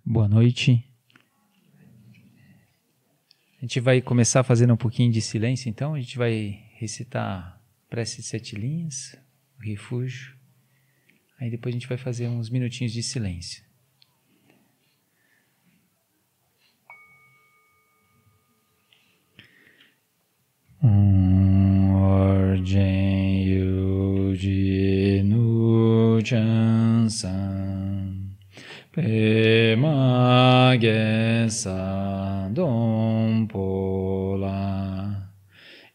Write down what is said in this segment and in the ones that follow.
Boa noite. A gente vai começar fazendo um pouquinho de silêncio, então. A gente vai recitar a prece de 7 linhas, o refúgio. Aí depois a gente vai fazer uns minutinhos de silêncio. Orjen yuji nu chansan Pema gesa don pola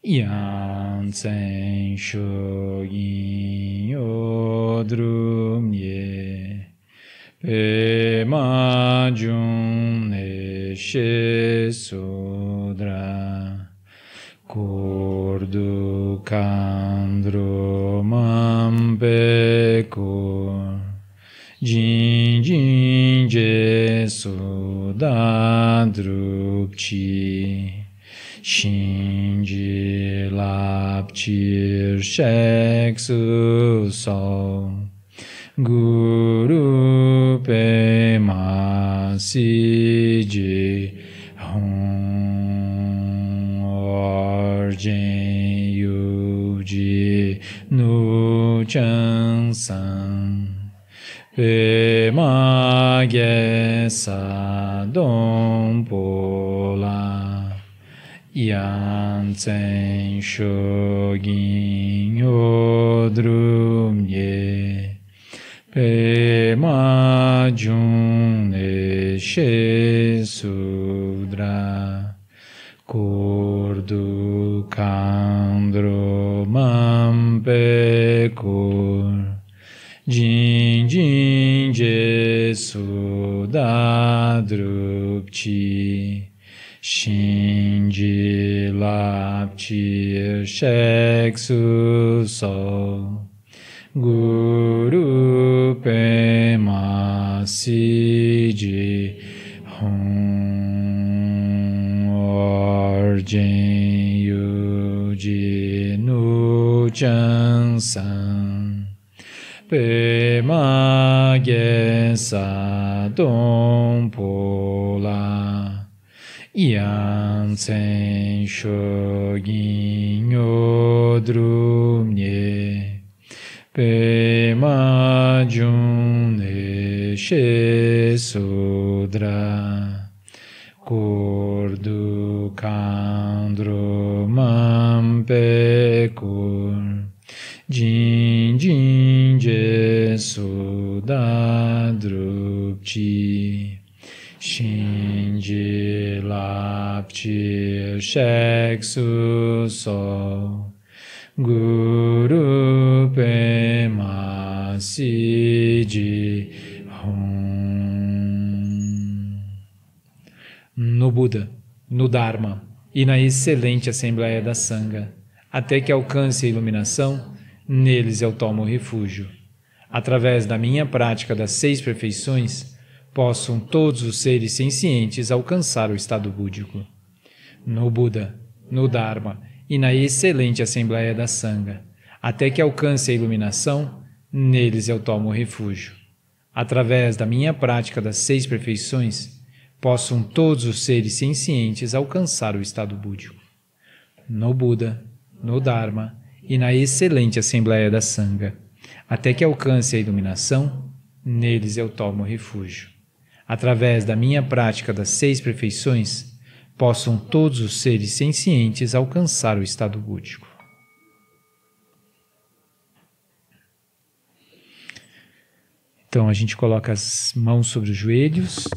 Yansen shogin yodrum ye Pema jun neshe sudra Kordu kandro mampekur Jin jin jesu dadrupchi Shinji lapchir sheksu so Guru pema siji Orjen yuji nu chansan Pema gesa don pola Yansen shogin yodrum ye Pema jun neshe sudra Kordu kandro mampekur Jin jin jesu dadrupchi Shinji lapchir sheksu so Guru pema siji Orjen yuji nu chansan Pema gesa don pola Yansen shogin yodrum ye Pema jun neshe sudra Kordu kandro mampekur Jin jin jesu dadrupchi Shinji lapchir sheksu so Guru pema siji No Buda, no Dharma e na excelente Assembleia da Sangha, até que alcance a iluminação, neles eu tomo refúgio. Através da minha prática das 6 perfeições, possam todos os seres sencientes alcançar o estado búdico. No Buda, no Dharma e na excelente Assembleia da Sangha, até que alcance a iluminação, neles eu tomo refúgio. Através da minha prática das 6 perfeições, possam todos os seres sencientes alcançar o estado búdico. No Buda, no Dharma e na excelente Assembleia da Sangha, até que alcance a iluminação, neles eu tomo refúgio. Através da minha prática das 6 perfeições, possam todos os seres sencientes alcançar o estado búdico. Então a gente coloca as mãos sobre os joelhos.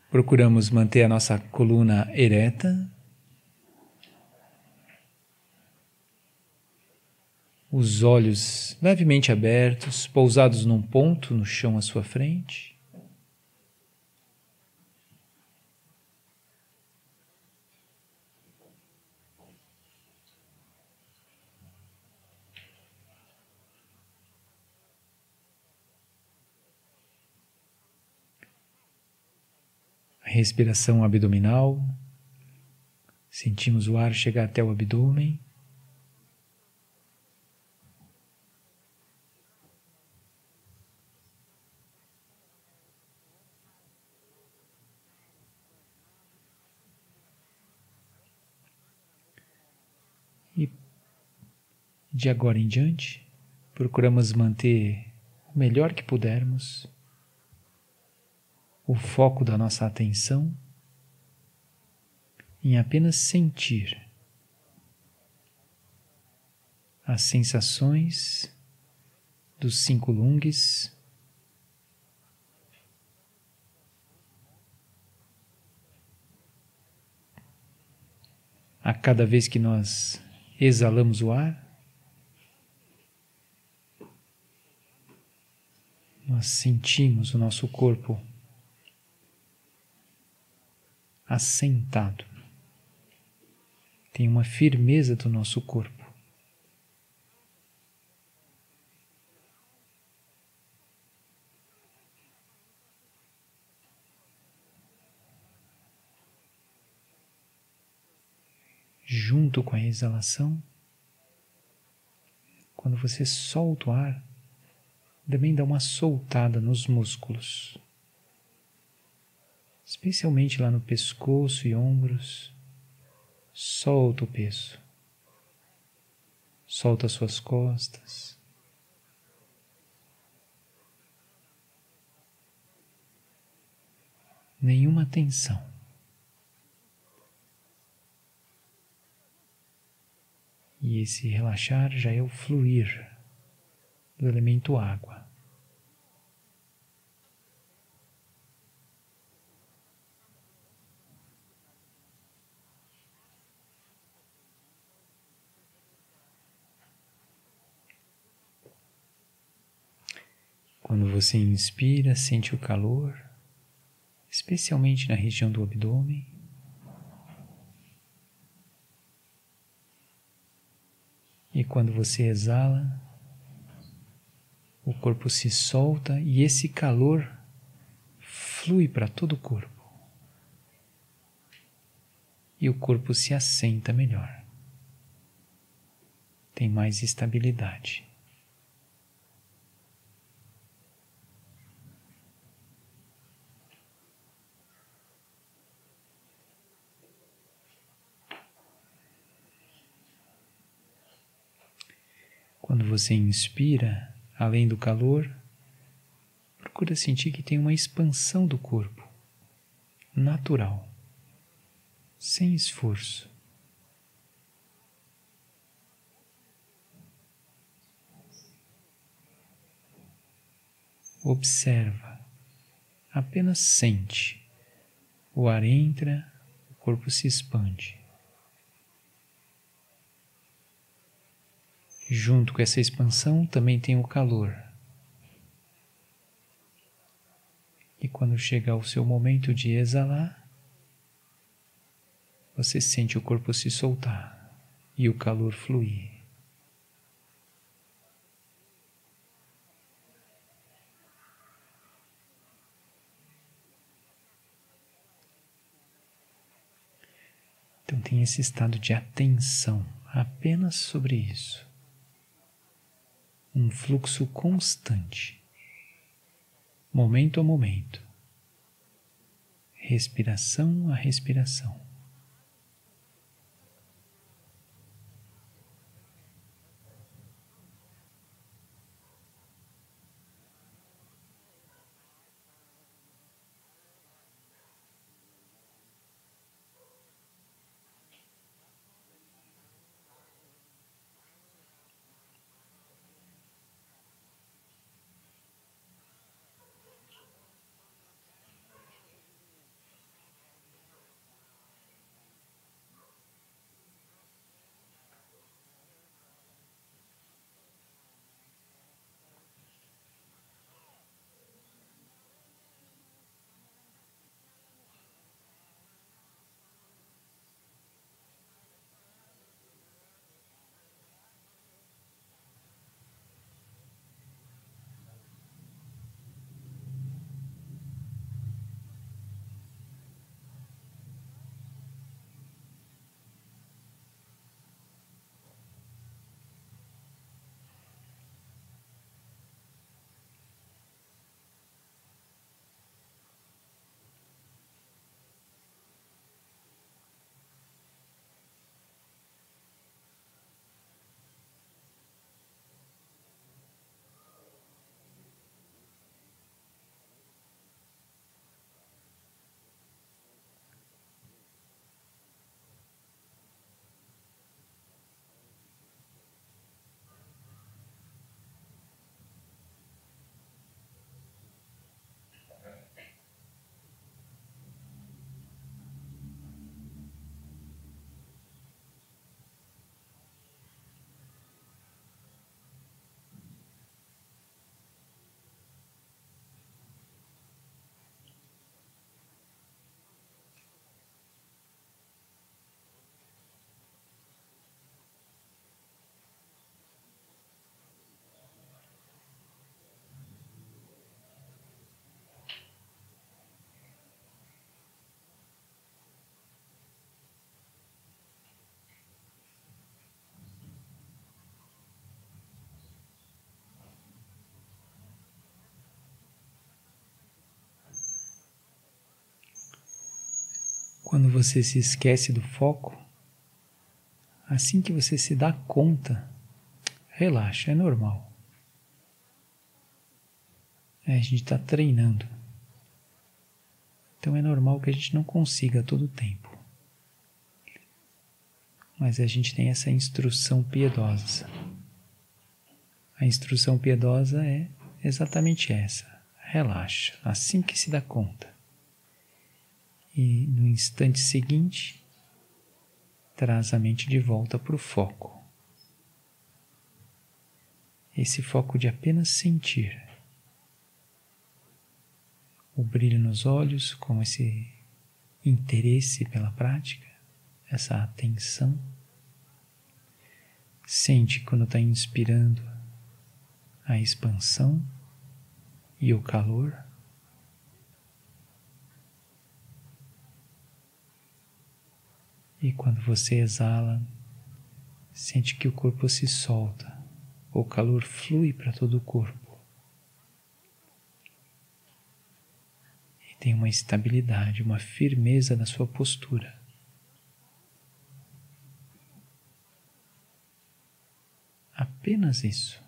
Procuramos manter a nossa coluna ereta. Os olhos levemente abertos, pousados num ponto no chão à sua frente. A respiração abdominal. Sentimos o ar chegar até o abdômen. De agora em diante, procuramos manter o melhor que pudermos o foco da nossa atenção em apenas sentir as sensações dos 5 lungs, a cada vez que nós exalamos o ar, nós sentimos o nosso corpo assentado. Tem uma firmeza do nosso corpo. Junto com a exalação, quando você solta o ar, também dá uma soltada nos músculos, especialmente lá no pescoço e ombros. Solta o peso, solta as suas costas, nenhuma tensão. E esse relaxar já é o fluir do elemento água. Quando você inspira, sente o calor, especialmente na região do abdômen. E quando você exala, o corpo se solta e esse calor flui para todo o corpo. E o corpo se assenta melhor. Tem mais estabilidade. Quando você inspira, além do calor, procura sentir que tem uma expansão do corpo, natural, sem esforço. Observa, apenas sente. O ar entra, o corpo se expande. Junto com essa expansão também tem o calor. E quando chegar o seu momento de exalar, você sente o corpo se soltar e o calor fluir. Então tem esse estado de atenção apenas sobre isso. Um fluxo constante, momento a momento, respiração a respiração. Quando você se esquece do foco, assim que você se dá conta, relaxa, é normal. A gente está treinando. Então é normal que a gente não consiga todo o tempo. Mas a gente tem essa instrução piedosa. A instrução piedosa é exatamente essa. Relaxa, assim que se dá conta. E no instante seguinte, traz a mente de volta para o foco. Esse foco de apenas sentir. O brilho nos olhos, como esse interesse pela prática, essa atenção. Sente quando está inspirando a expansão e o calor. E quando você exala, sente que o corpo se solta, o calor flui para todo o corpo. E tem uma estabilidade, uma firmeza na sua postura. Apenas isso.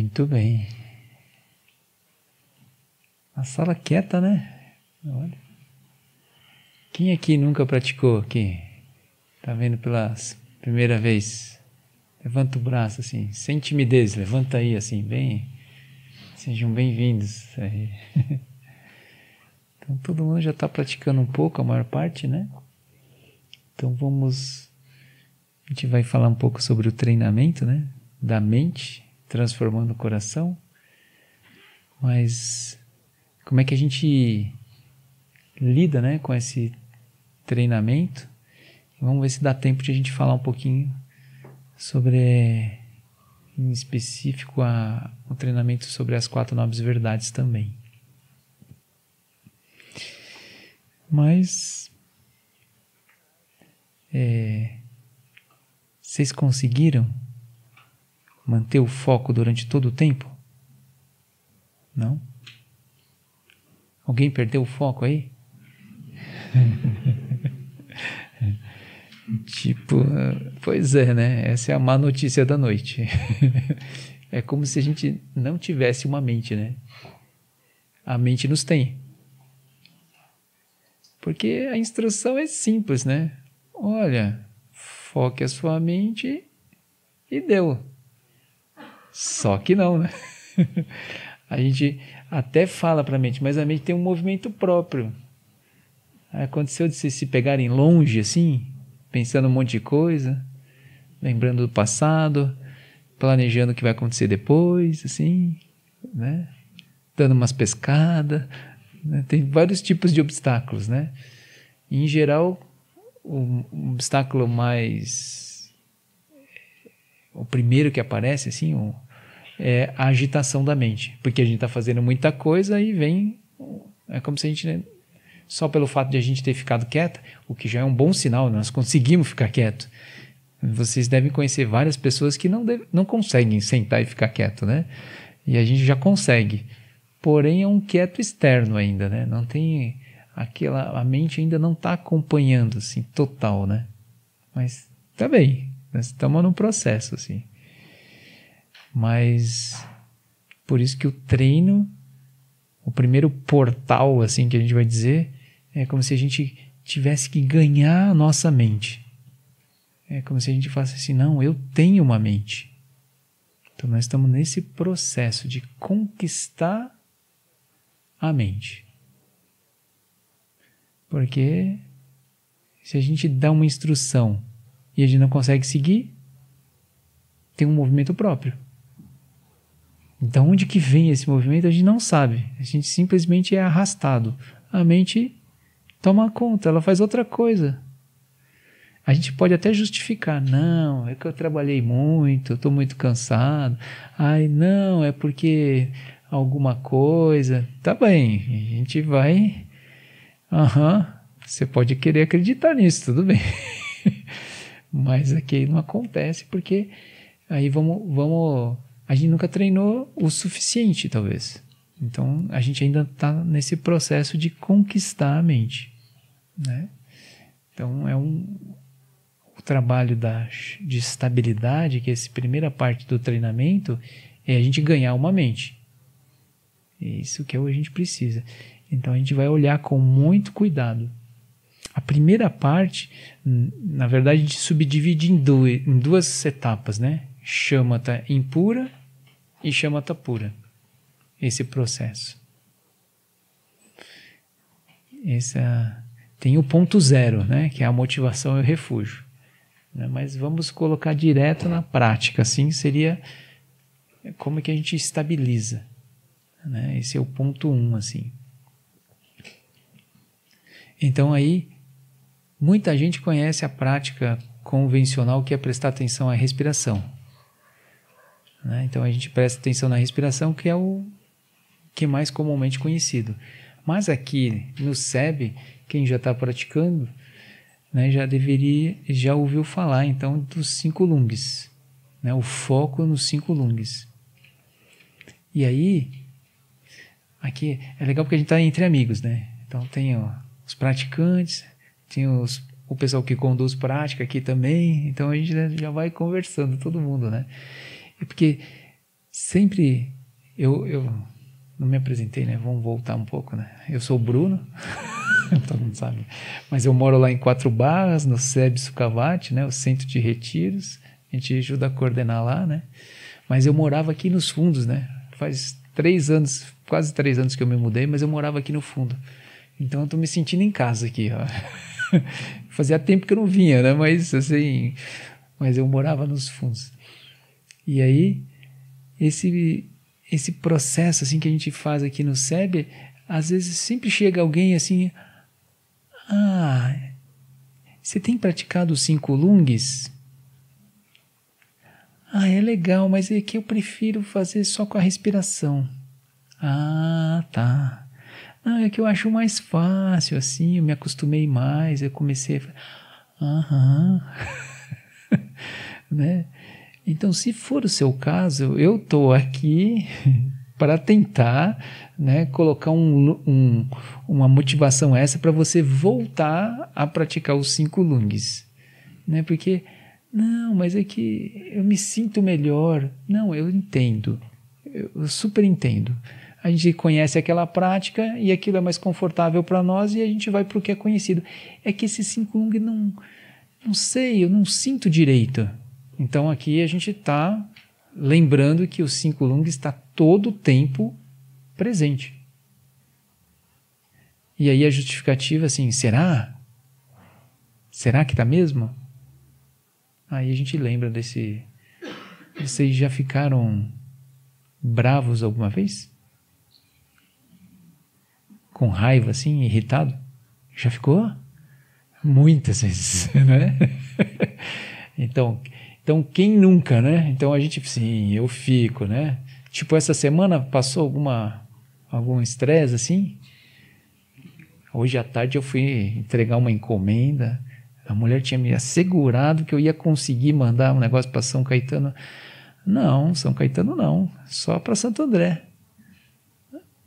Muito bem. A sala quieta, né? Olha. Quem aqui nunca praticou aqui? Tá vendo pela primeira vez? Levanta o braço assim, sem timidez, levanta aí assim, bem. Sejam bem-vindos. Então todo mundo já está praticando um pouco, a maior parte, né? Então a gente vai falar um pouco sobre o treinamento, né? Da mente, transformando o coração. Mas como é que a gente lida, né, com esse treinamento? Vamos ver se dá tempo de a gente falar um pouquinho sobre, em específico, o treinamento sobre as 4 nobres verdades também. Mas vocês conseguiram manter o foco durante todo o tempo? Não? Alguém perdeu o foco aí? Pois é, né? Essa é a má notícia da noite. É como se a gente não tivesse uma mente, né? A mente nos tem. Porque a instrução é simples, né? Olha, foque a sua mente e deu. Só que não, né? A gente até fala para a mente, mas a mente tem um movimento próprio. Aconteceu de vocês se pegarem longe assim, pensando um monte de coisa, lembrando do passado, planejando o que vai acontecer depois, assim, né? Dando umas pescadas, né? Tem vários tipos de obstáculos, né? E, em geral, o obstáculo o primeiro que aparece, assim, é a agitação da mente, porque a gente está fazendo muita coisa e é como se a gente, né, só pelo fato de a gente ter ficado quieta, o que já é um bom sinal, nós conseguimos ficar quieto. Vocês devem conhecer várias pessoas que não conseguem sentar e ficar quieto, né? E a gente já consegue. Porém, é um quieto externo ainda, né? Não tem a mente ainda não está acompanhando, assim, total, né? Mas tá bem, nós estamos num processo, assim. Mas, por isso que o treino, o primeiro portal, assim, que a gente vai dizer, é como se a gente tivesse que ganhar a nossa mente. É como se a gente falasse assim, não, eu tenho uma mente. Então nós estamos nesse processo de conquistar a mente. Porque se a gente dá uma instrução e a gente não consegue seguir, tem um movimento próprio. Então onde que vem esse movimento a gente não sabe. A gente simplesmente é arrastado. A mente toma conta, ela faz outra coisa. A gente pode até justificar, não, é que eu trabalhei muito, eu estou muito cansado. Ai, não, é porque alguma coisa. Tá bem, a gente vai... você pode querer acreditar nisso, tudo bem. Mas aqui não acontece porque aí a gente nunca treinou o suficiente, talvez. Então, a gente ainda está nesse processo de conquistar a mente, né? Então, o trabalho de estabilidade, que é essa primeira parte do treinamento, é a gente ganhar uma mente. É isso que a gente precisa. Então, a gente vai olhar com muito cuidado. A primeira parte, na verdade, a gente subdivide em duas etapas, né? Shamatha impura e Shamatha pura. Esse processo. Tem o ponto 0, né? Que é a motivação e o refúgio. Mas vamos colocar direto na prática, assim seria como é que a gente estabiliza, né? Esse é o ponto 1, assim. Então aí, muita gente conhece a prática convencional que é prestar atenção à respiração, né? Então a gente presta atenção na respiração, que é o que é mais comumente conhecido. Mas aqui no SEB, quem já está praticando, né, já ouviu falar então dos 5 lunges, né, o foco nos 5 lunges. E aí, aqui é legal porque a gente está entre amigos, né? Então tem os praticantes, tem o pessoal que conduz prática aqui também, então a gente já vai conversando, todo mundo, né? É porque sempre, eu não me apresentei, né? Vamos voltar um pouco, né? Eu sou o Bruno, todo mundo sabe, mas eu moro lá em Quatro Barras, no SEB Sukhavati, né? O Centro de Retiros, a gente ajuda a coordenar lá, né? Mas eu morava aqui nos fundos, né? Faz 3 anos, quase 3 anos que eu me mudei, mas eu morava aqui no fundo. Então eu tô me sentindo em casa aqui, ó. Fazia tempo que eu não vinha, né? Mas assim, mas eu morava nos fundos. E aí, esse processo assim que a gente faz aqui no SEB, às vezes sempre chega alguém assim, você tem praticado os 5 lunges? É legal, mas é que eu prefiro fazer só com a respiração. Tá. Não, é que eu acho mais fácil, assim, eu me acostumei mais, eu comecei a... né? Então, se for o seu caso, eu estou aqui para tentar, né, colocar uma motivação essa para você voltar a praticar os 5 lunges. Né? Porque, não, mas é que eu me sinto melhor. Não, eu entendo, eu super entendo. A gente conhece aquela prática e aquilo é mais confortável para nós e a gente vai para o que é conhecido. É que esse 5 lung não sei, eu não sinto direito. Então aqui a gente está lembrando que o 5 lung está todo o tempo presente. E aí a justificativa assim, será? Será que está mesmo? Aí a gente lembra desse... Vocês já ficaram bravos alguma vez? Com raiva, assim, irritado? Já ficou? Muitas vezes, né? Então, quem nunca, né? Então a gente, sim, eu fico, né? Tipo, essa semana passou algum estresse, assim? Hoje à tarde eu fui entregar uma encomenda, a mulher tinha me assegurado que eu ia conseguir mandar um negócio para São Caetano. Não, São Caetano não, só para Santo André.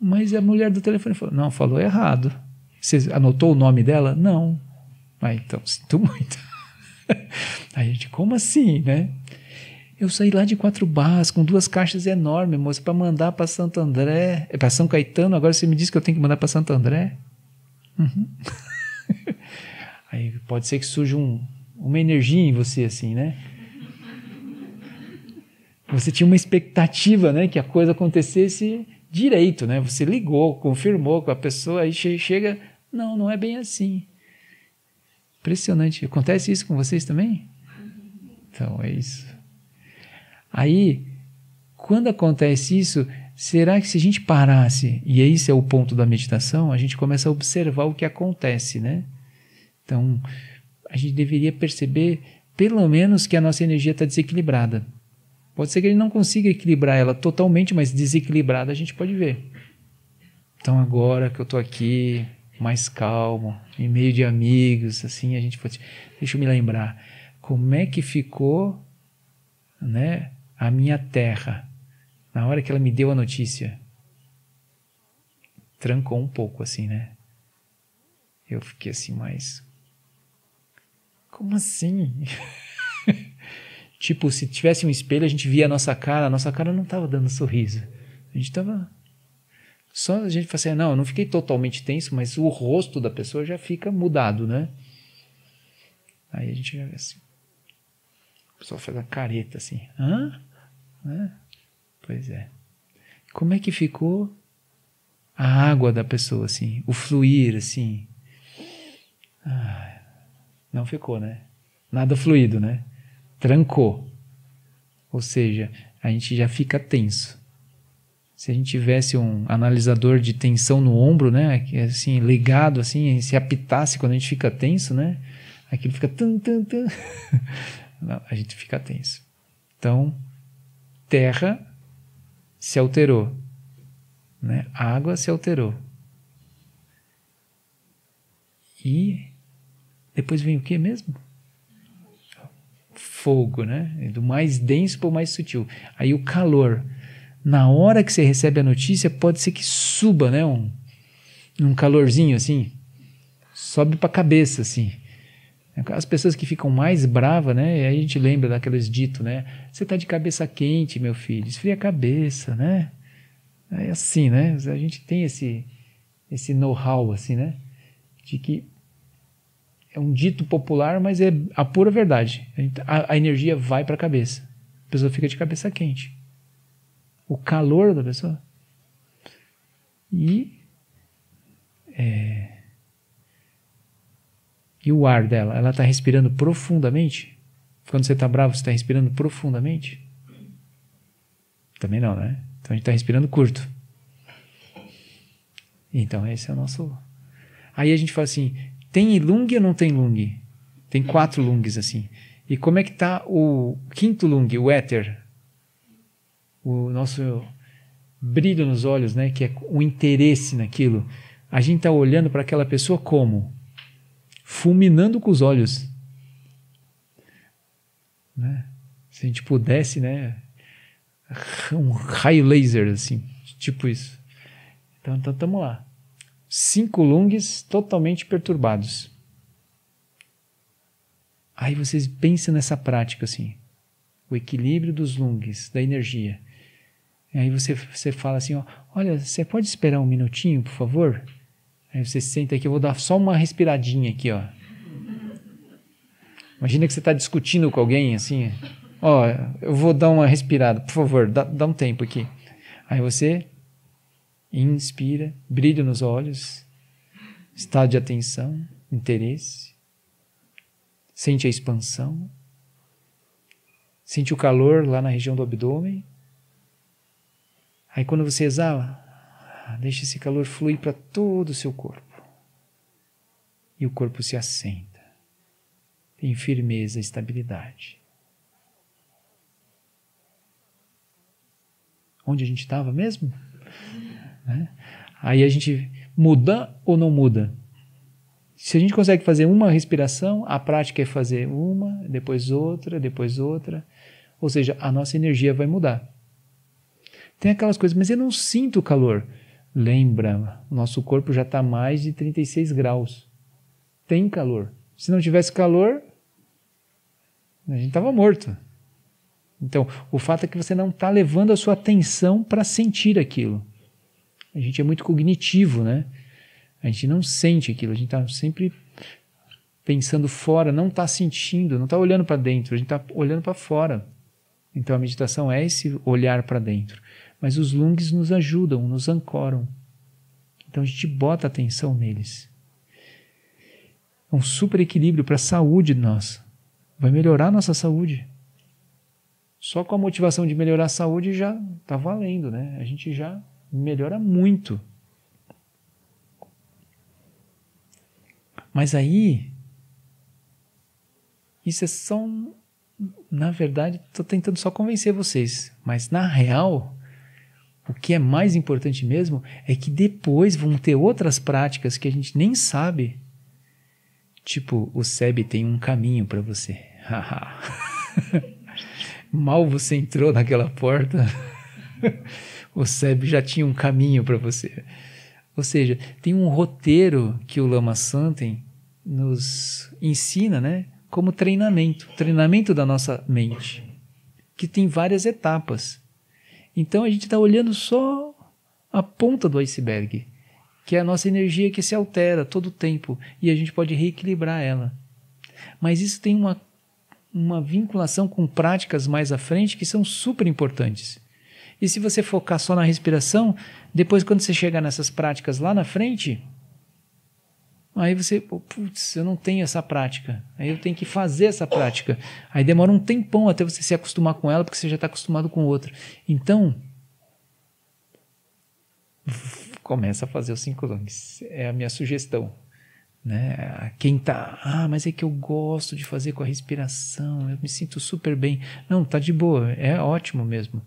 Mas a mulher do telefone falou, não, falou errado. Você anotou o nome dela? Não. Então, sinto muito. Aí a gente, como assim, né? Eu saí lá de Quatro Barras com 2 caixas enormes, moça, para mandar para Santo André, para São Caetano, agora você me diz que eu tenho que mandar para Santo André? Uhum. Aí pode ser que surja uma energia em você, assim, né? Você tinha uma expectativa, né, que a coisa acontecesse direito, né? Você ligou, confirmou com a pessoa, aí chega, não é bem assim. Impressionante. Acontece isso com vocês também? Então, é isso. Aí, quando acontece isso, será que se a gente parasse, e esse é o ponto da meditação, a gente começa a observar o que acontece, né? Então, a gente deveria perceber, pelo menos, que a nossa energia está desequilibrada. Pode ser que ele não consiga equilibrar ela totalmente, mas desequilibrada a gente pode ver. Então, agora que eu estou aqui, mais calmo, em meio de amigos, assim, a gente pode... Deixa eu me lembrar, como é que ficou, né, a minha terra, na hora que ela me deu a notícia? Trancou um pouco, assim, né? Eu fiquei assim, mas... Como assim? Tipo, se tivesse um espelho, a gente via a nossa cara não estava dando sorriso. A gente estava... Só a gente fala assim, não, eu não fiquei totalmente tenso, mas o rosto da pessoa já fica mudado, né? Aí a gente já vê assim. A pessoa faz a careta assim. Hã? Né? Pois é. Como é que ficou a água da pessoa, assim? O fluir, assim? Não ficou, né? Nada fluido, né? Trancou. Ou seja, a gente já fica tenso. Se a gente tivesse um analisador de tensão no ombro, né, que assim, ligado, assim, se apitasse quando a gente fica tenso, né, aquilo fica Não, a gente fica tenso. Então, terra se alterou, né, água se alterou. E depois vem o que mesmo? Fogo, né? Do mais denso para o mais sutil. Aí o calor. Na hora que você recebe a notícia, pode ser que suba, né? Um calorzinho assim. Sobe para a cabeça, assim. As pessoas que ficam mais bravas, né? E aí a gente lembra daqueles ditos, né? Você tá de cabeça quente, meu filho, esfria a cabeça, né? É assim, né? A gente tem esse know-how, assim, né? De que é um dito popular, mas é a pura verdade. A energia vai para a cabeça. A pessoa fica de cabeça quente. O calor da pessoa. E o ar dela? Ela está respirando profundamente? Quando você está bravo, você está respirando profundamente? Também não, né? Então a gente está respirando curto. Então esse é o nosso... Aí a gente fala assim, tem lung ou não tem lung? Tem 4 lungs assim. E como é que está o 5º lung, o éter? O nosso brilho nos olhos, né? Que é o interesse naquilo. A gente está olhando para aquela pessoa como? Fulminando com os olhos. Né? Se a gente pudesse, né? Um raio laser, assim. Tipo isso. Então estamos lá. 5 lungs totalmente perturbados. Aí vocês pensam nessa prática assim. O equilíbrio dos lungs, da energia. E aí você fala assim, ó, olha, você pode esperar um minutinho, por favor? Aí você senta aqui, eu vou dar só uma respiradinha aqui, ó. Imagina que você está discutindo com alguém, assim, ó, eu vou dar uma respirada, por favor, dá um tempo aqui. Aí você inspira, brilho nos olhos, estado de atenção, interesse, sente a expansão, sente o calor lá na região do abdômen. Aí quando você exala, deixa esse calor fluir para todo o seu corpo. E o corpo se assenta. Tem firmeza, estabilidade. Onde a gente estava mesmo? Né? Aí a gente muda ou não muda? Se a gente consegue fazer uma respiração, a prática é fazer uma, depois outra, depois outra. Ou seja, a nossa energia vai mudar. Tem aquelas coisas, mas eu não sinto calor. Lembra, o nosso corpo já está a mais de 36 graus. Tem calor. Se não tivesse calor, a gente estava morto. Então, o fato é que você não está levando a sua atenção para sentir aquilo. A gente é muito cognitivo, né? A gente não sente aquilo, a gente está sempre pensando fora, não está sentindo, não está olhando para dentro, a gente está olhando para fora. Então a meditação é esse olhar para dentro. Mas os lungs nos ajudam, nos ancoram. Então a gente bota atenção neles. É um super equilíbrio para a saúde nossa. Vai melhorar a nossa saúde. Só com a motivação de melhorar a saúde já está valendo, né? A gente já melhora muito. Mas aí, isso é só na verdade, estou tentando só convencer vocês. Mas na real, o que é mais importante mesmo é que depois vão ter outras práticas que a gente nem sabe. Tipo, o SEB tem um caminho para você. Mal você entrou naquela porta, o SEB já tinha um caminho para você. Ou seja, tem um roteiro que o Lama Santen nos ensina, né? Como treinamento da nossa mente, que tem várias etapas. Então a gente está olhando só a ponta do iceberg, que é a nossa energia que se altera todo o tempo e a gente pode reequilibrar ela. Mas isso tem uma vinculação com práticas mais à frente que são super importantes. E se você focar só na respiração, depois quando você chegar nessas práticas lá na frente, aí você, putz, eu não tenho essa prática, aí eu tenho que fazer essa prática. Aí demora um tempão até você se acostumar com ela, porque você já está acostumado com outra. Então, começa a fazer os 5 lungs. É a minha sugestão. Né? Quem tá, mas é que eu gosto de fazer com a respiração, eu me sinto super bem. Não, tá de boa, é ótimo mesmo.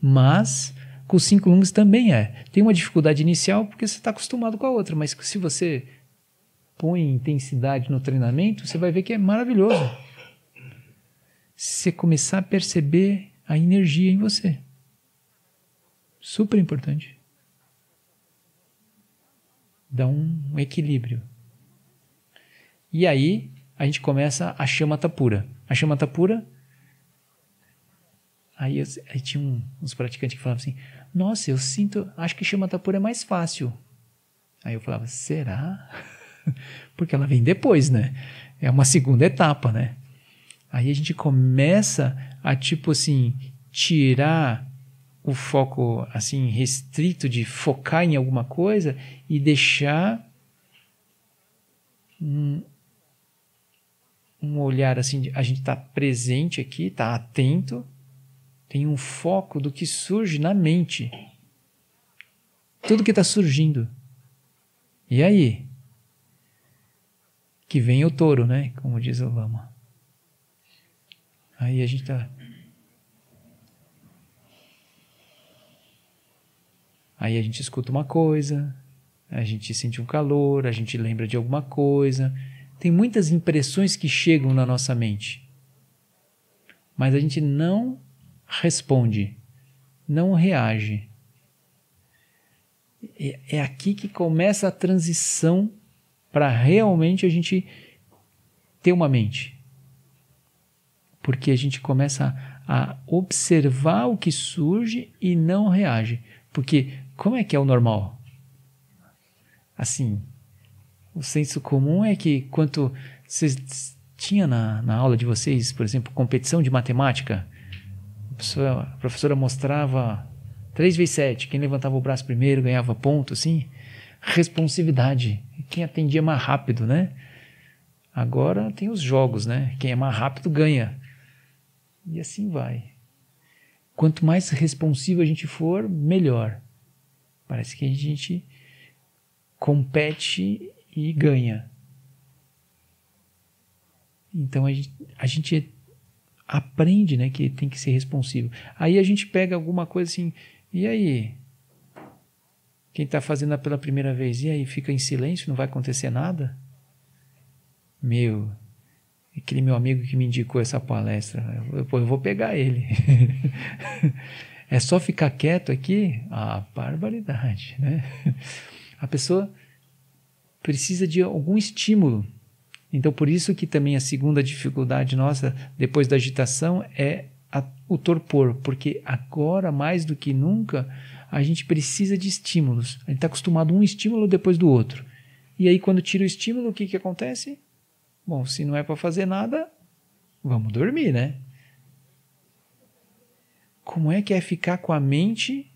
Mas com os 5 lungs também é. Tem uma dificuldade inicial porque você está acostumado com a outra, mas se você põe intensidade no treinamento, você vai ver que é maravilhoso. Se você começar a perceber a energia em você. Super importante. Dá um equilíbrio. E aí, a gente começa a Shamatha pura. A Shamatha pura, aí tinha uns praticantes que falavam assim, nossa, eu sinto, acho que Shamatha pura é mais fácil. Aí eu falava, será? Porque ela vem depois, né? É uma segunda etapa, né? Aí a gente começa a, tipo assim, tirar o foco, assim, restrito de focar em alguma coisa e deixar um olhar, assim, a gente está presente aqui, está atento, tem um foco do que surge na mente. Tudo que está surgindo. E aí? Que vem o touro, né? Como diz o Lama. Aí a gente está... Aí a gente escuta uma coisa, a gente sente um calor, a gente lembra de alguma coisa. Tem muitas impressões que chegam na nossa mente. Mas a gente não responde, não reage. É aqui que começa a transição para realmente a gente ter uma mente. Porque a gente começa a observar o que surge e não reage. Porque como é que é o normal? Assim, o senso comum é que quanto vocês tinha na aula de vocês, por exemplo, competição de matemática, a professora mostrava 3 vezes 7, quem levantava o braço primeiro ganhava ponto, assim. Responsividade, quem atendia mais rápido, né? Agora tem os jogos, né? Quem é mais rápido ganha. E assim vai. Quanto mais responsivo a gente for, melhor. Parece que a gente compete e ganha. Então a gente aprende, né, que tem que ser responsivo. Aí a gente pega alguma coisa assim, e aí? Quem está fazendo pela primeira vez, e aí? Fica em silêncio, não vai acontecer nada? Aquele meu amigo que me indicou essa palestra, eu vou pegar ele. É só ficar quieto aqui? Ah, barbaridade, né? A pessoa precisa de algum estímulo. Então, por isso que também a segunda dificuldade nossa, depois da agitação, é o torpor. Porque agora, mais do que nunca, a gente precisa de estímulos. A gente está acostumado a um estímulo depois do outro. E aí, quando tira o estímulo, o que acontece? Bom, se não é para fazer nada, vamos dormir, né? Como é que é ficar com a mente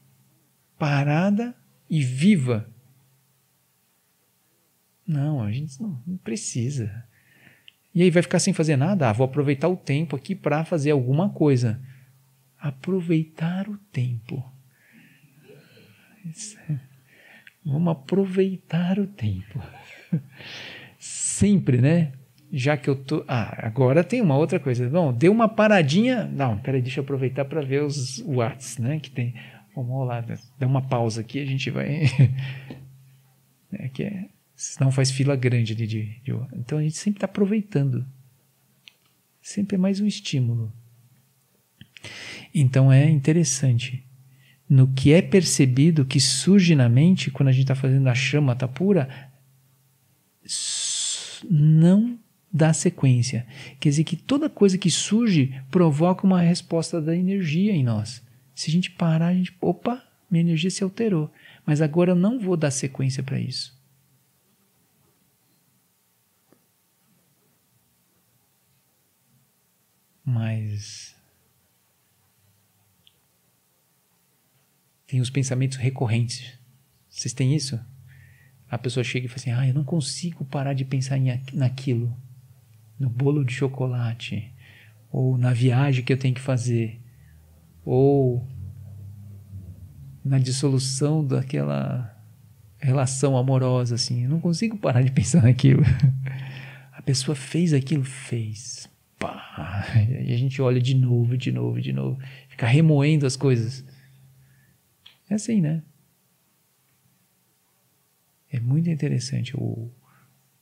parada e viva? Não, a gente não precisa. E aí vai ficar sem fazer nada? Ah, vou aproveitar o tempo aqui para fazer alguma coisa. Aproveitar o tempo. Vamos aproveitar o tempo. Sempre, né? Já que eu tô... Ah, agora tem uma outra coisa. Bom, deu uma paradinha... Não, peraí, deixa eu aproveitar para ver os Whats, né? Que tem... Vamos lá, dá uma pausa aqui, a gente vai... Senão faz fila grande ali de... Então a gente sempre está aproveitando. Sempre é mais um estímulo. Então é interessante. No que é percebido, que surge na mente, quando a gente está fazendo a Shamatha pura, não dá sequência. Quer dizer que toda coisa que surge provoca uma resposta da energia em nós. Se a gente parar, a gente... Opa, minha energia se alterou. Mas agora eu não vou dar sequência para isso. Mas tem os pensamentos recorrentes. Vocês têm isso? A pessoa chega e fala assim, eu não consigo parar de pensar naquilo. No bolo de chocolate, ou na viagem que eu tenho que fazer, ou na dissolução daquela relação amorosa, assim. Eu não consigo parar de pensar naquilo. A pessoa fez aquilo, fez. Pá. E a gente olha de novo, de novo, de novo. Fica remoendo as coisas. É assim, né? É muito interessante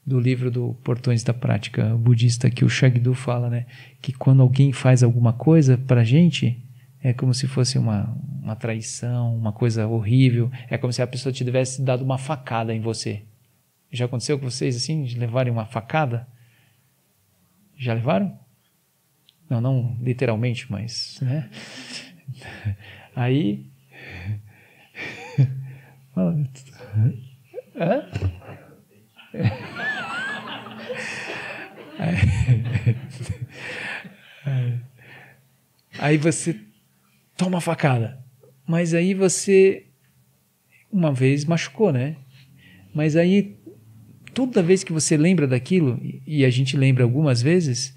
do livro do Portões da Prática Budista, que o Shagdu fala, né? Que quando alguém faz alguma coisa pra gente, é como se fosse uma traição, uma coisa horrível. É como se a pessoa te tivesse dado uma facada em você. Já aconteceu com vocês assim, de levarem uma facada? Já levaram? Não, não literalmente, mas, né? Aí... Hã? Aí você toma a facada. Mas aí você, uma vez, machucou, né? Mas aí, toda vez que você lembra daquilo, e a gente lembra algumas vezes,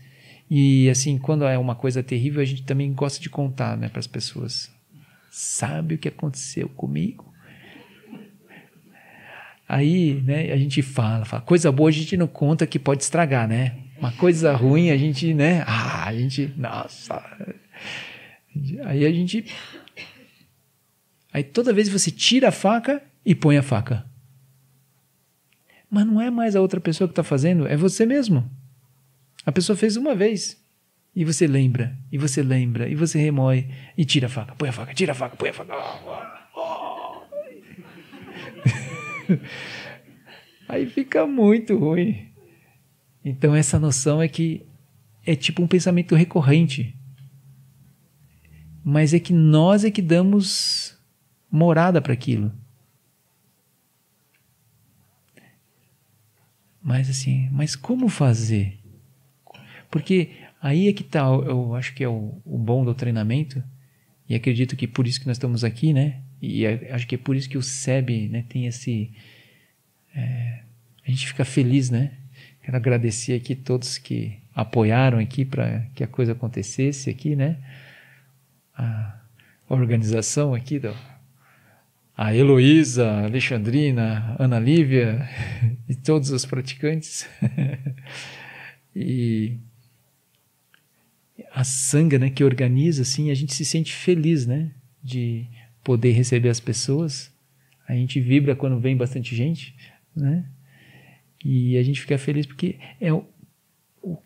e assim, quando é uma coisa terrível, a gente também gosta de contar, né, para as pessoas. Sabe o que aconteceu comigo? Aí, né, a gente fala, coisa boa a gente não conta que pode estragar, né? Uma coisa ruim a gente, né? A gente, nossa. Aí toda vez você tira a faca e põe a faca. Mas não é mais a outra pessoa que está fazendo, é você mesmo. A pessoa fez uma vez. E você lembra, e você lembra, e você remoe, e tira a faca, põe a faca, tira a faca, põe a faca. Aí fica muito ruim. Então essa noção é que é tipo um pensamento recorrente. Mas é que nós é que damos morada para aquilo. Mas assim, mas como fazer? Porque aí é que está, eu acho que é o bom do treinamento, e acredito que por isso que nós estamos aqui, né? E acho que é por isso que o SEB, né, tem esse... a gente fica feliz, né? Quero agradecer aqui todos que apoiaram aqui para que a coisa acontecesse aqui, né? A organização aqui, a Heloísa, a Alexandrina, a Ana Lívia e todos os praticantes. E a Sangha, né, que organiza, assim, a gente se sente feliz, né, de poder receber as pessoas. A gente vibra quando vem bastante gente, né? E a gente fica feliz porque é o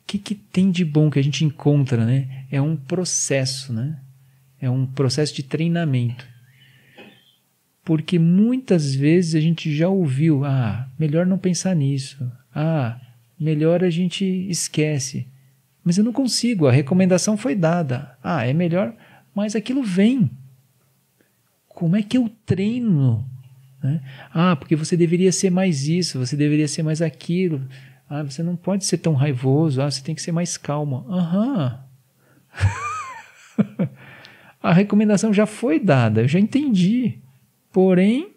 que tem de bom que a gente encontra, né? É um processo, né? É um processo de treinamento. Porque muitas vezes a gente já ouviu, melhor não pensar nisso. Melhor a gente esquece. Mas eu não consigo, a recomendação foi dada. É melhor, mas aquilo vem. Como é que eu treino? Né? Porque você deveria ser mais isso, você deveria ser mais aquilo. Você não pode ser tão raivoso, você tem que ser mais calmo. A recomendação já foi dada, eu já entendi. Porém,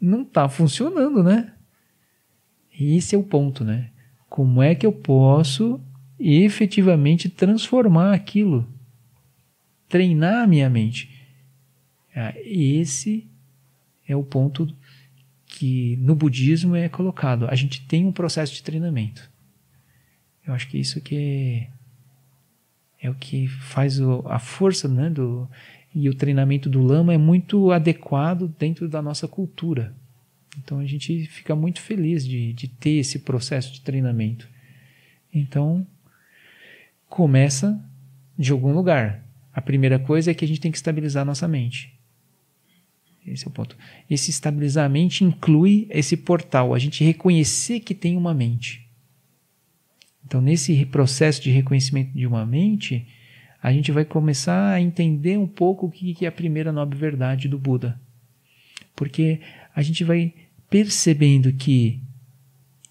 não está funcionando, né? E esse é o ponto, né? Como é que eu posso efetivamente transformar aquilo? Treinar a minha mente. Esse é o ponto que no budismo é colocado. A gente tem um processo de treinamento. Eu acho que isso que é o que faz a força, né, e o treinamento do Lama é muito adequado dentro da nossa cultura. Então a gente fica muito feliz de ter esse processo de treinamento. Então, começa de algum lugar. A primeira coisa é que a gente tem que estabilizar a nossa mente. Esse é o ponto. Esse estabilizar a mente inclui esse portal, a gente reconhecer que tem uma mente. Então, nesse processo de reconhecimento de uma mente, a gente vai começar a entender um pouco o que é a primeira nobre verdade do Buda. Porque a gente vai percebendo que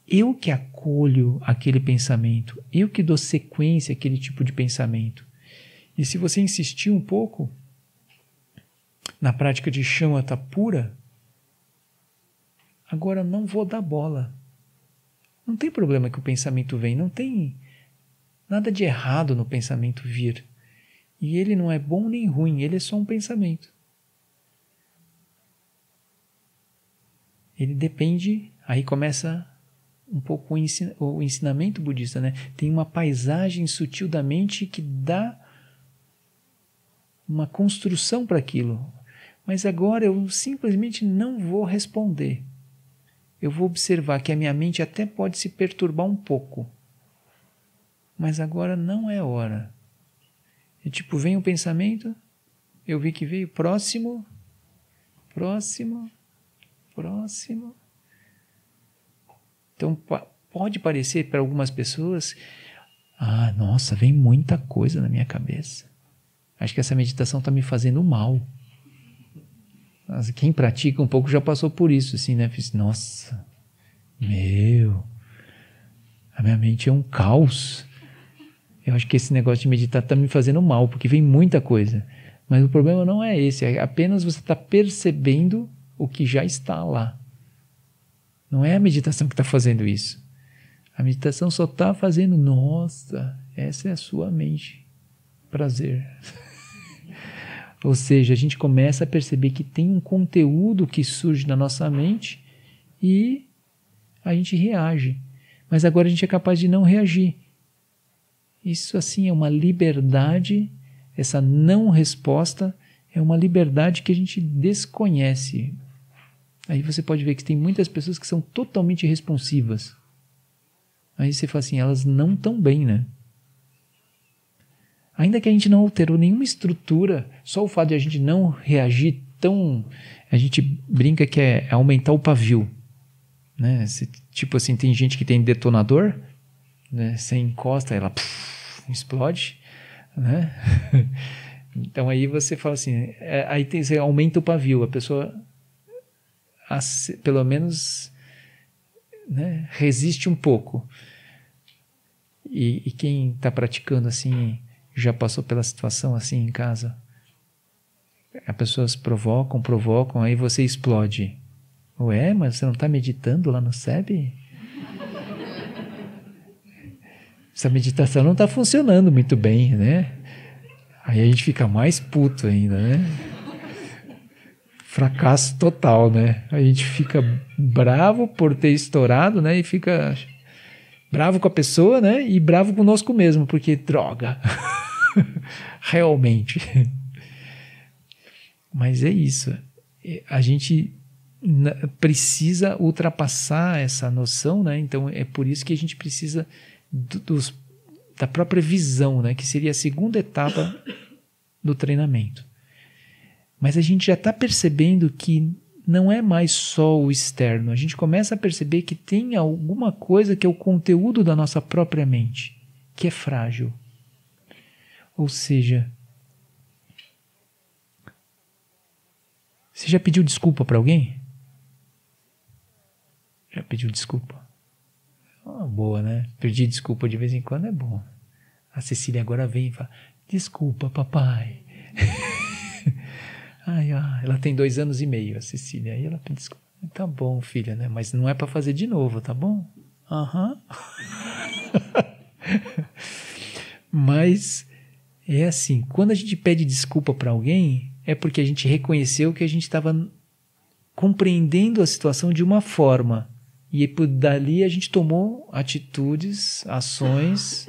eu que acolho aquele pensamento, eu que dou sequência àquele tipo de pensamento. E se você insistir um pouco na prática de shamatha pura, agora não vou dar bola. Não tem problema que o pensamento vem, não tem nada de errado no pensamento vir. E ele não é bom nem ruim, ele é só um pensamento. Ele depende, aí começa um pouco o ensinamento budista, né? Tem uma paisagem sutil da mente que dá uma construção para aquilo. Mas agora eu simplesmente não vou responder. Eu vou observar que a minha mente até pode se perturbar um pouco. Mas agora não é hora. E tipo, vem o pensamento, eu vi que veio, próximo. Então pode parecer para algumas pessoas, Ah, nossa, vem muita coisa na minha cabeça. Acho que essa meditação está me fazendo mal. Mas quem pratica um pouco já passou por isso, assim, né? Fiz, nossa, a minha mente é um caos. Eu acho que esse negócio de meditar está me fazendo mal, porque vem muita coisa. Mas o problema não é esse, é apenas você está percebendo o que já está lá. Não é a meditação que está fazendo isso. A meditação só está fazendo, nossa, essa é a sua mente. Prazer. Ou seja, a gente começa a perceber que tem um conteúdo que surge na nossa mente e a gente reage. Mas agora a gente é capaz de não reagir. Isso, assim, é uma liberdade, essa não resposta é uma liberdade que a gente desconhece. Aí você pode ver que tem muitas pessoas que são totalmente responsivas. Aí você fala assim, elas não estão bem, né? Ainda que a gente não alterou nenhuma estrutura, só o fato de a gente não reagir tão... A gente brinca que é aumentar o pavio. Né? Tipo assim, tem gente que tem detonador, né? Você encosta, ela explode. Né? Então aí você fala assim, aí você aumenta o pavio, a pessoa pelo menos, né, resiste um pouco. E quem está praticando assim, já passou pela situação assim em casa? As pessoas provocam, aí você explode. Ué, mas você não está meditando lá no SEB? Essa meditação não está funcionando muito bem, né? Aí a gente fica mais puto ainda, né? Fracasso total, né? A gente fica bravo por ter estourado, né? E fica bravo com a pessoa, né? E bravo conosco mesmo, porque droga. Realmente. Mas é isso. A gente precisa ultrapassar essa noção, né? Então é por isso que a gente precisa da própria visão, né? Que seria a segunda etapa do treinamento. Mas a gente já está percebendo que não é mais só o externo. A gente começa a perceber que tem alguma coisa que é o conteúdo da nossa própria mente, que é frágil. Ou seja, você já pediu desculpa para alguém? Já pediu desculpa? Boa, né? Pedir desculpa de vez em quando é bom. A Cecília agora vem e fala, desculpa, papai. Ela tem 2 anos e meio, a Cecília. Aí ela pede desculpa. Tá bom, filha, né? Mas não é para fazer de novo, tá bom? Aham. Mas é assim, quando a gente pede desculpa para alguém, é porque a gente reconheceu que a gente estava compreendendo a situação de uma forma. E dali a gente tomou atitudes, ações,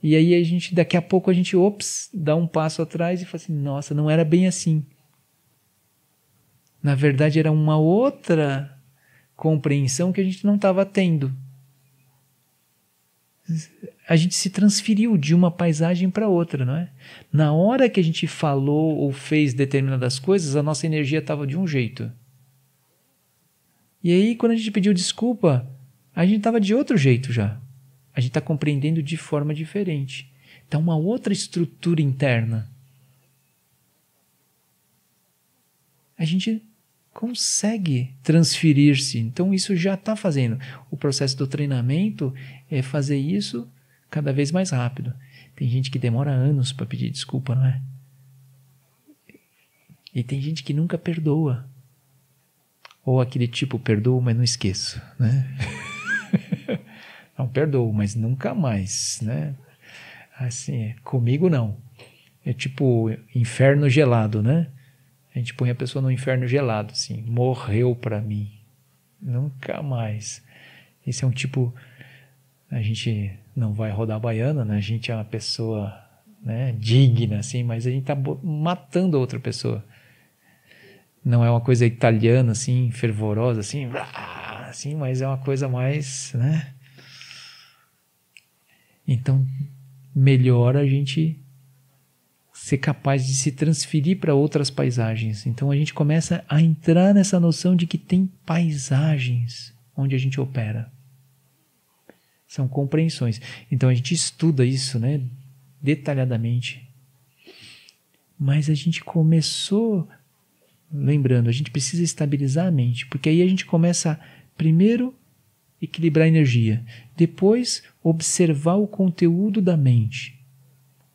e aí daqui a pouco a gente, dá um passo atrás e fala assim, nossa, não era bem assim. Na verdade era uma outra compreensão que a gente não estava tendo. A gente se transferiu de uma paisagem para outra, não é? Na hora que a gente falou ou fez determinadas coisas, a nossa energia estava de um jeito. E aí, quando a gente pediu desculpa, a gente estava de outro jeito já. A gente está compreendendo de forma diferente. Então, uma outra estrutura interna. A gente consegue transferir-se. Então, isso já está fazendo. O processo do treinamento é fazer isso cada vez mais rápido. Tem gente que demora anos para pedir desculpa, não é? E tem gente que nunca perdoa. Ou aquele tipo, perdoo, mas não esqueço, né? Não, perdoo, mas nunca mais, né? Assim, comigo não. É tipo inferno gelado, né? A gente põe a pessoa no inferno gelado, assim, morreu para mim. Nunca mais. Esse é um tipo, a gente não vai rodar a baiana, né? A gente é uma pessoa, né, digna, assim, mas a gente está matando a outra pessoa. Não é uma coisa italiana, assim, fervorosa, assim, mas é uma coisa mais, né? Então, melhor a gente ser capaz de se transferir para outras paisagens. Então, a gente começa a entrar nessa noção de que tem paisagens onde a gente opera. São compreensões. Então a gente estuda isso, né, detalhadamente. Mas a gente começou, lembrando, a gente precisa estabilizar a mente, porque aí a gente começa a, primeiro, equilibrar a energia, depois observar o conteúdo da mente.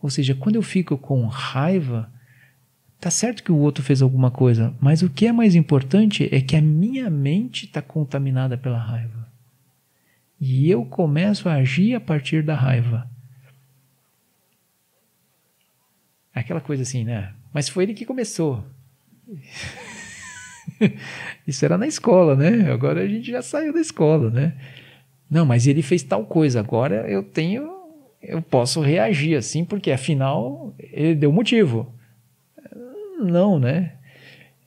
Ou seja, quando eu fico com raiva, tá certo que o outro fez alguma coisa, mas o que é mais importante é que a minha mente está contaminada pela raiva. E eu começo a agir a partir da raiva. Aquela coisa assim, né? Mas foi ele que começou. Isso era na escola, né? Agora a gente já saiu da escola, né? Não, mas ele fez tal coisa, agora eu posso reagir assim, porque afinal ele deu motivo. Não, né?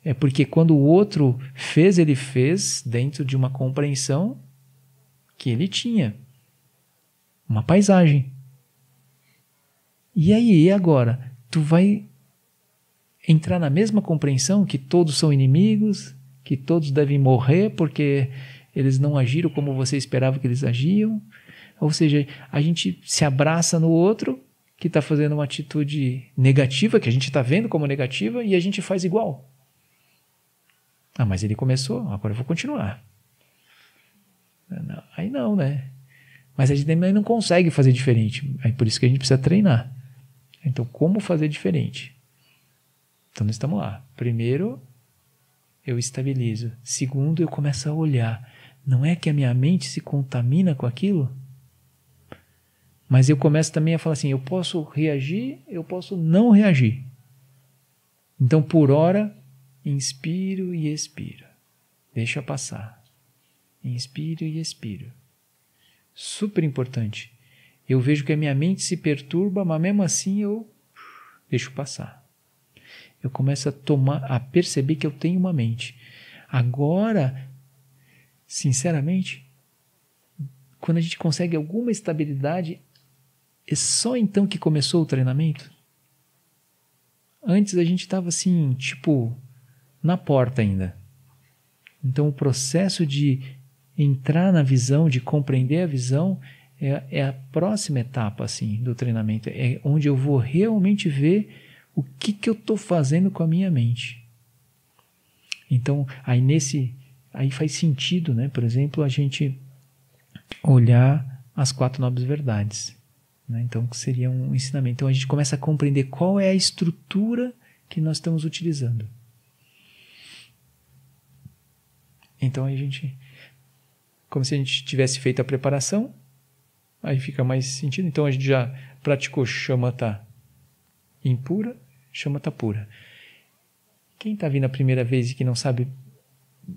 É porque quando o outro fez, ele fez dentro de uma compreensão que ele tinha. Uma paisagem. E aí, agora? Tu vai entrar na mesma compreensão que todos são inimigos, que todos devem morrer porque eles não agiram como você esperava que eles agiam? Ou seja, a gente se abraça no outro que está fazendo uma atitude negativa, que a gente está vendo como negativa, e a gente faz igual. Ah, mas ele começou, agora eu vou continuar. Não, aí não, né? Mas a gente também não consegue fazer diferente. É por isso que a gente precisa treinar. Então, como fazer diferente? Então, nós estamos lá. Primeiro, eu estabilizo. Segundo, eu começo a olhar. Não é que a minha mente se contamina com aquilo? Mas eu começo também a falar assim, eu posso reagir, eu posso não reagir. Então, por hora, inspiro e expiro. Deixa passar. Inspiro e expiro. Super importante. Eu vejo que a minha mente se perturba, mas mesmo assim eu deixo passar. Eu começo a perceber que eu tenho uma mente. Agora, sinceramente, quando a gente consegue alguma estabilidade, é só então que começou o treinamento. Antes a gente estava assim, tipo, na porta ainda. Então o processo de entrar na visão, de compreender a visão, é a próxima etapa assim, do treinamento. É onde eu vou realmente ver o que eu estou fazendo com a minha mente. Então, aí faz sentido, né? Por exemplo, a gente olhar as 4 nobres verdades. Né? Então, que seria um ensinamento. Então, a gente começa a compreender qual é a estrutura que nós estamos utilizando. Então, a gente, como se a gente tivesse feito a preparação, aí fica mais sentido. Então, a gente já praticou shamatha impura, shamatha pura. Quem está vindo a primeira vez e que não sabe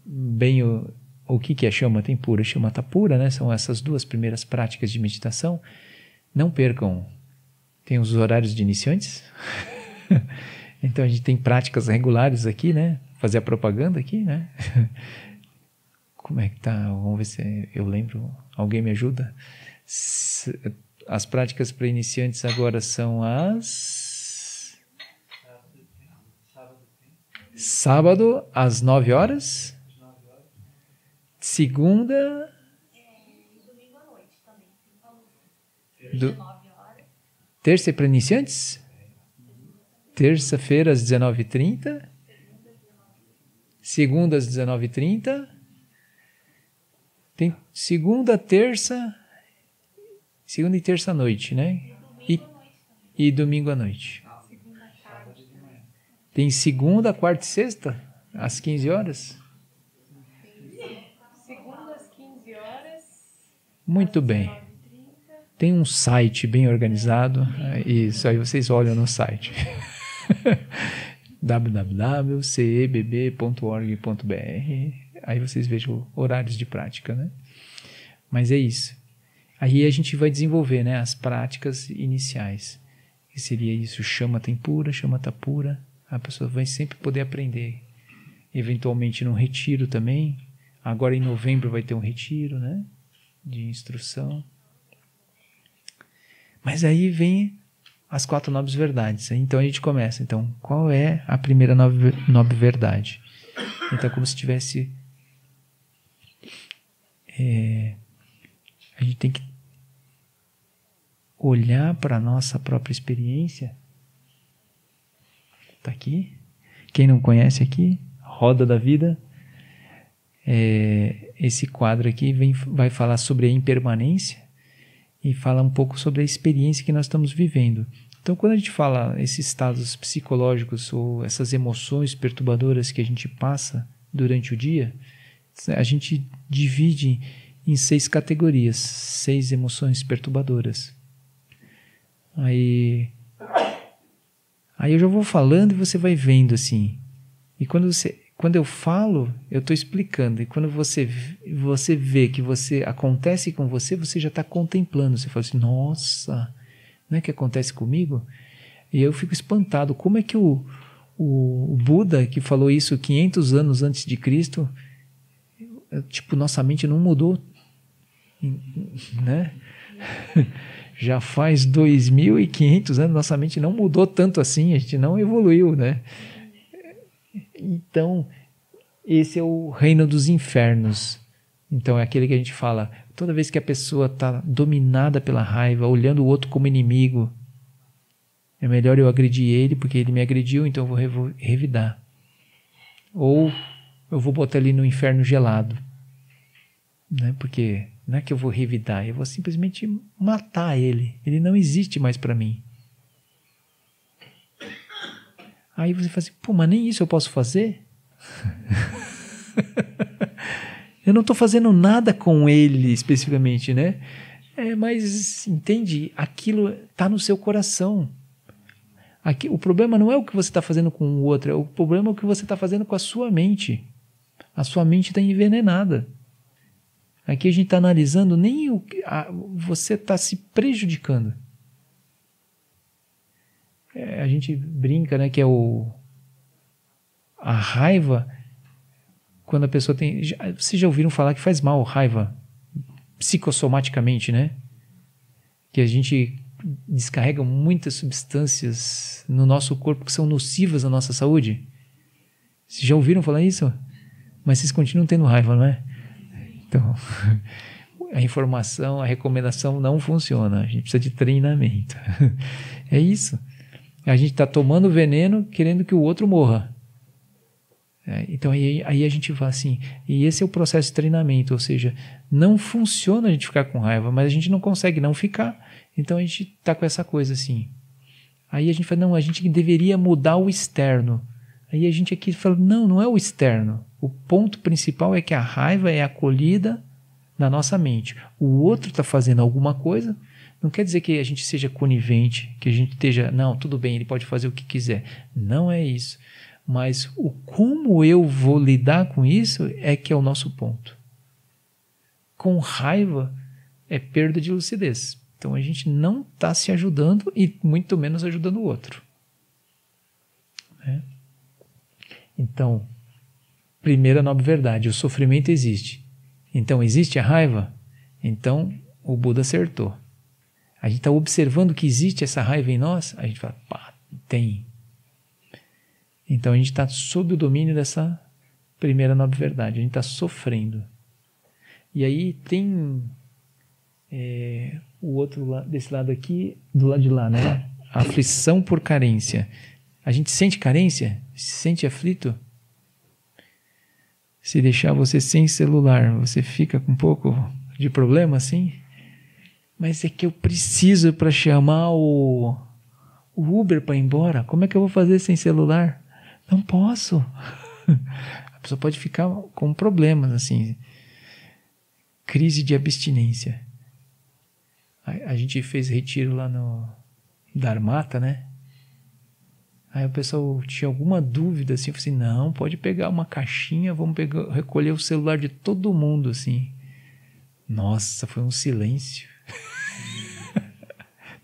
bem o que é shamatha impura e shamatha pura, né? São essas 2 primeiras práticas de meditação. Não percam, tem os horários de iniciantes. Então a gente tem práticas regulares aqui, né? Fazer a propaganda aqui, né? Como é que tá? Vamos ver se eu lembro. Alguém me ajuda? As práticas para iniciantes agora são as... Sábado, às 9 horas. Segunda... Domingo à noite também. Terça é para iniciantes? Terça-feira às 19h30. Segunda às 19h30. Tem segunda e terça à noite, né? E domingo à noite. Tem segunda, quarta e sexta? Às 15 horas? Segunda às 15 horas. Muito bem. Tem um site bem organizado. Isso, aí vocês olham no site. www.cebb.org.br. Aí vocês vejam horários de prática, né? Mas é isso. Aí a gente vai desenvolver, né, as práticas iniciais. Que seria isso, shamatha impura, shamatha pura. A pessoa vai sempre poder aprender. Eventualmente num retiro também. Agora em novembro vai ter um retiro, né, de instrução. Mas aí vem as 4 nobres verdades. Então a gente começa. Então, qual é a primeira nobre verdade? Então, como se tivesse... a gente tem que olhar para a nossa própria experiência. Está aqui. Quem não conhece aqui, Roda da Vida. Esse quadro aqui vai falar sobre a impermanência e fala um pouco sobre a experiência que nós estamos vivendo. Então, quando a gente fala esses estados psicológicos ou essas emoções perturbadoras que a gente passa durante o dia, a gente divide em 6 categorias, 6 emoções perturbadoras. Aí eu já vou falando e você vai vendo assim. E quando eu falo, eu estou explicando. E quando você vê que acontece com você, você já está contemplando. Você fala assim, nossa, não é que acontece comigo? E eu fico espantado. Como é que o Buda, que falou isso 500 anos antes de Cristo, nossa mente não mudou, né? Já faz 2.500 anos, nossa mente não mudou tanto assim, a gente não evoluiu, né? Então, esse é o reino dos infernos. Então, é aquele que a gente fala, toda vez que a pessoa está dominada pela raiva, olhando o outro como inimigo, é melhor eu agredir ele, porque ele me agrediu, então eu vou revidar. Ou eu vou botar ele no inferno gelado. Né? Porque não é que eu vou revidar, eu vou simplesmente matar ele. Ele não existe mais para mim. Aí você fala assim, pô, mas nem isso eu posso fazer? Eu não estou fazendo nada com ele especificamente, né? Mas, entende? Aquilo está no seu coração. O problema não é o que você está fazendo com o outro, o problema é o que você está fazendo com a sua mente. A sua mente está envenenada. Aqui a gente está analisando, você está se prejudicando. A gente brinca, né, que é a raiva, quando a pessoa tem... Vocês já ouviram falar que faz mal raiva psicossomaticamente, né? Que a gente descarrega muitas substâncias no nosso corpo que são nocivas à nossa saúde. Vocês já ouviram falar isso? Mas vocês continuam tendo raiva, não é? Então, a informação, a recomendação não funciona. A gente precisa de treinamento. É isso. A gente está tomando veneno querendo que o outro morra. Então aí a gente vai assim, e esse é o processo de treinamento, ou seja, não funciona a gente ficar com raiva, mas a gente não consegue não ficar, então a gente está com essa coisa assim. Aí a gente fala, não, a gente deveria mudar o externo. Aí a gente aqui fala, não é o externo. O ponto principal é que a raiva é acolhida na nossa mente. O outro está fazendo alguma coisa, não quer dizer que a gente seja conivente, que a gente esteja, não, tudo bem, ele pode fazer o que quiser. Não é isso. Mas o como eu vou lidar com isso é que é o nosso ponto. Com raiva é perda de lucidez. Então a gente não está se ajudando e muito menos ajudando o outro. Então, primeira nobre verdade, o sofrimento existe. Então existe a raiva? Então o Buda acertou. A gente está observando que existe essa raiva em nós, a gente fala, pá, tem. Então a gente está sob o domínio dessa primeira nobre verdade, a gente está sofrendo. E aí tem o outro lado, desse lado aqui, do lado de lá, né? A aflição por carência. A gente sente carência? Se sente aflito? Se deixar você sem celular, você fica com um pouco de problema assim? Mas é que eu preciso para chamar o Uber para ir embora. Como é que eu vou fazer sem celular? Não posso. A pessoa pode ficar com problemas, assim. Crise de abstinência. A gente fez retiro lá no Dharmata, né? Aí o pessoal tinha alguma dúvida, assim. Eu falei assim, não, pode pegar uma caixinha, vamos recolher o celular de todo mundo, assim. Nossa, foi um silêncio.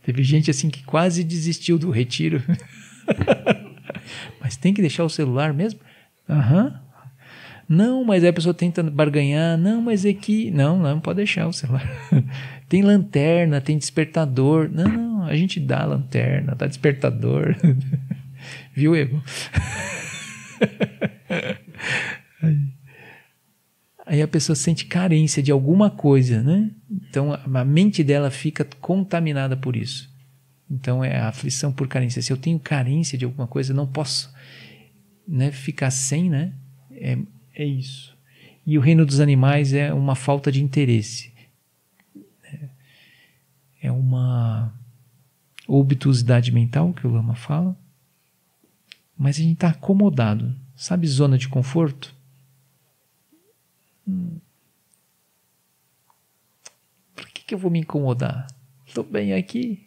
Teve gente, assim, que quase desistiu do retiro. Mas tem que deixar o celular mesmo? Aham. Não, mas aí a pessoa tenta barganhar. Não, mas é que... Não pode deixar o celular. Tem lanterna, tem despertador. Não, a gente dá lanterna, dá despertador. Viu, Ego? aí a pessoa sente carência de alguma coisa, né? Então a mente dela fica contaminada por isso. Então é a aflição por carência. Se eu tenho carência de alguma coisa, eu não posso, né, ficar sem, né? É isso. E o reino dos animais é uma falta de interesse. É uma obtusidade mental, que o Lama fala. Mas a gente está acomodado. Sabe zona de conforto? Por que eu vou me incomodar? Estou bem aqui.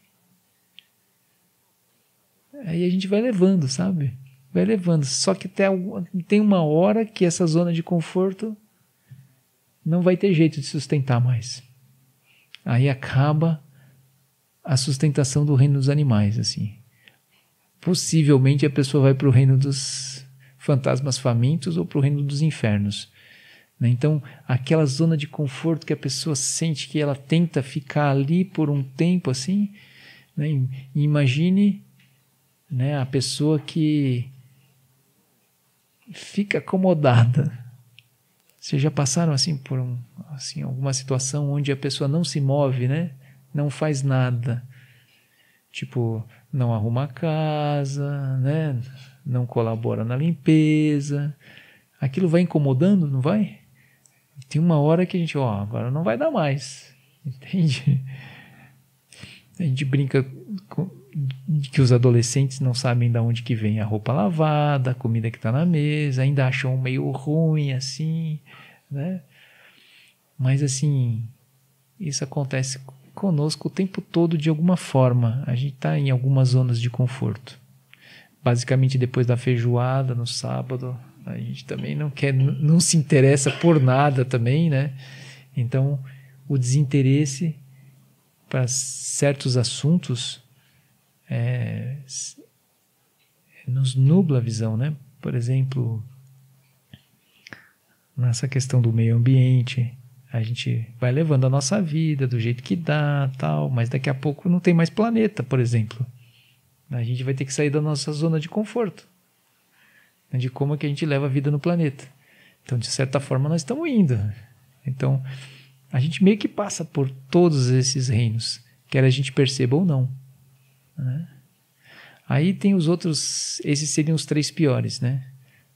Aí a gente vai levando, sabe? Vai levando. Só que tem uma hora que essa zona de conforto não vai ter jeito de sustentar mais. Aí acaba a sustentação do reino dos animais, assim. Possivelmente a pessoa vai para o reino dos fantasmas famintos ou para o reino dos infernos. Então, aquela zona de conforto que a pessoa sente que ela tenta ficar ali por um tempo, assim, né? Imagine, né, a pessoa que fica acomodada. Vocês já passaram assim por alguma situação onde a pessoa não se move, né? Não faz nada. Tipo, não arruma a casa, né? Não colabora na limpeza. Aquilo vai incomodando, não vai? Tem uma hora que a gente, agora não vai dar mais. Entende? A gente brinca que os adolescentes não sabem de onde que vem a roupa lavada, a comida que está na mesa, ainda acham meio ruim assim, né? Mas assim, isso acontece conosco o tempo todo de alguma forma. A gente está em algumas zonas de conforto. Basicamente depois da feijoada no sábado, a gente também não se interessa por nada também, né? Então, o desinteresse para certos assuntos nos nubla a visão, né? Por exemplo, nessa questão do meio ambiente, a gente vai levando a nossa vida do jeito que dá, tal, mas daqui a pouco não tem mais planeta, por exemplo. A gente vai ter que sair da nossa zona de conforto, de como é que a gente leva a vida no planeta. Então, de certa forma, nós estamos indo. Então, a gente meio que passa por todos esses reinos, quer a gente perceba ou não, né? Aí tem os outros, esses seriam os 3 piores, né?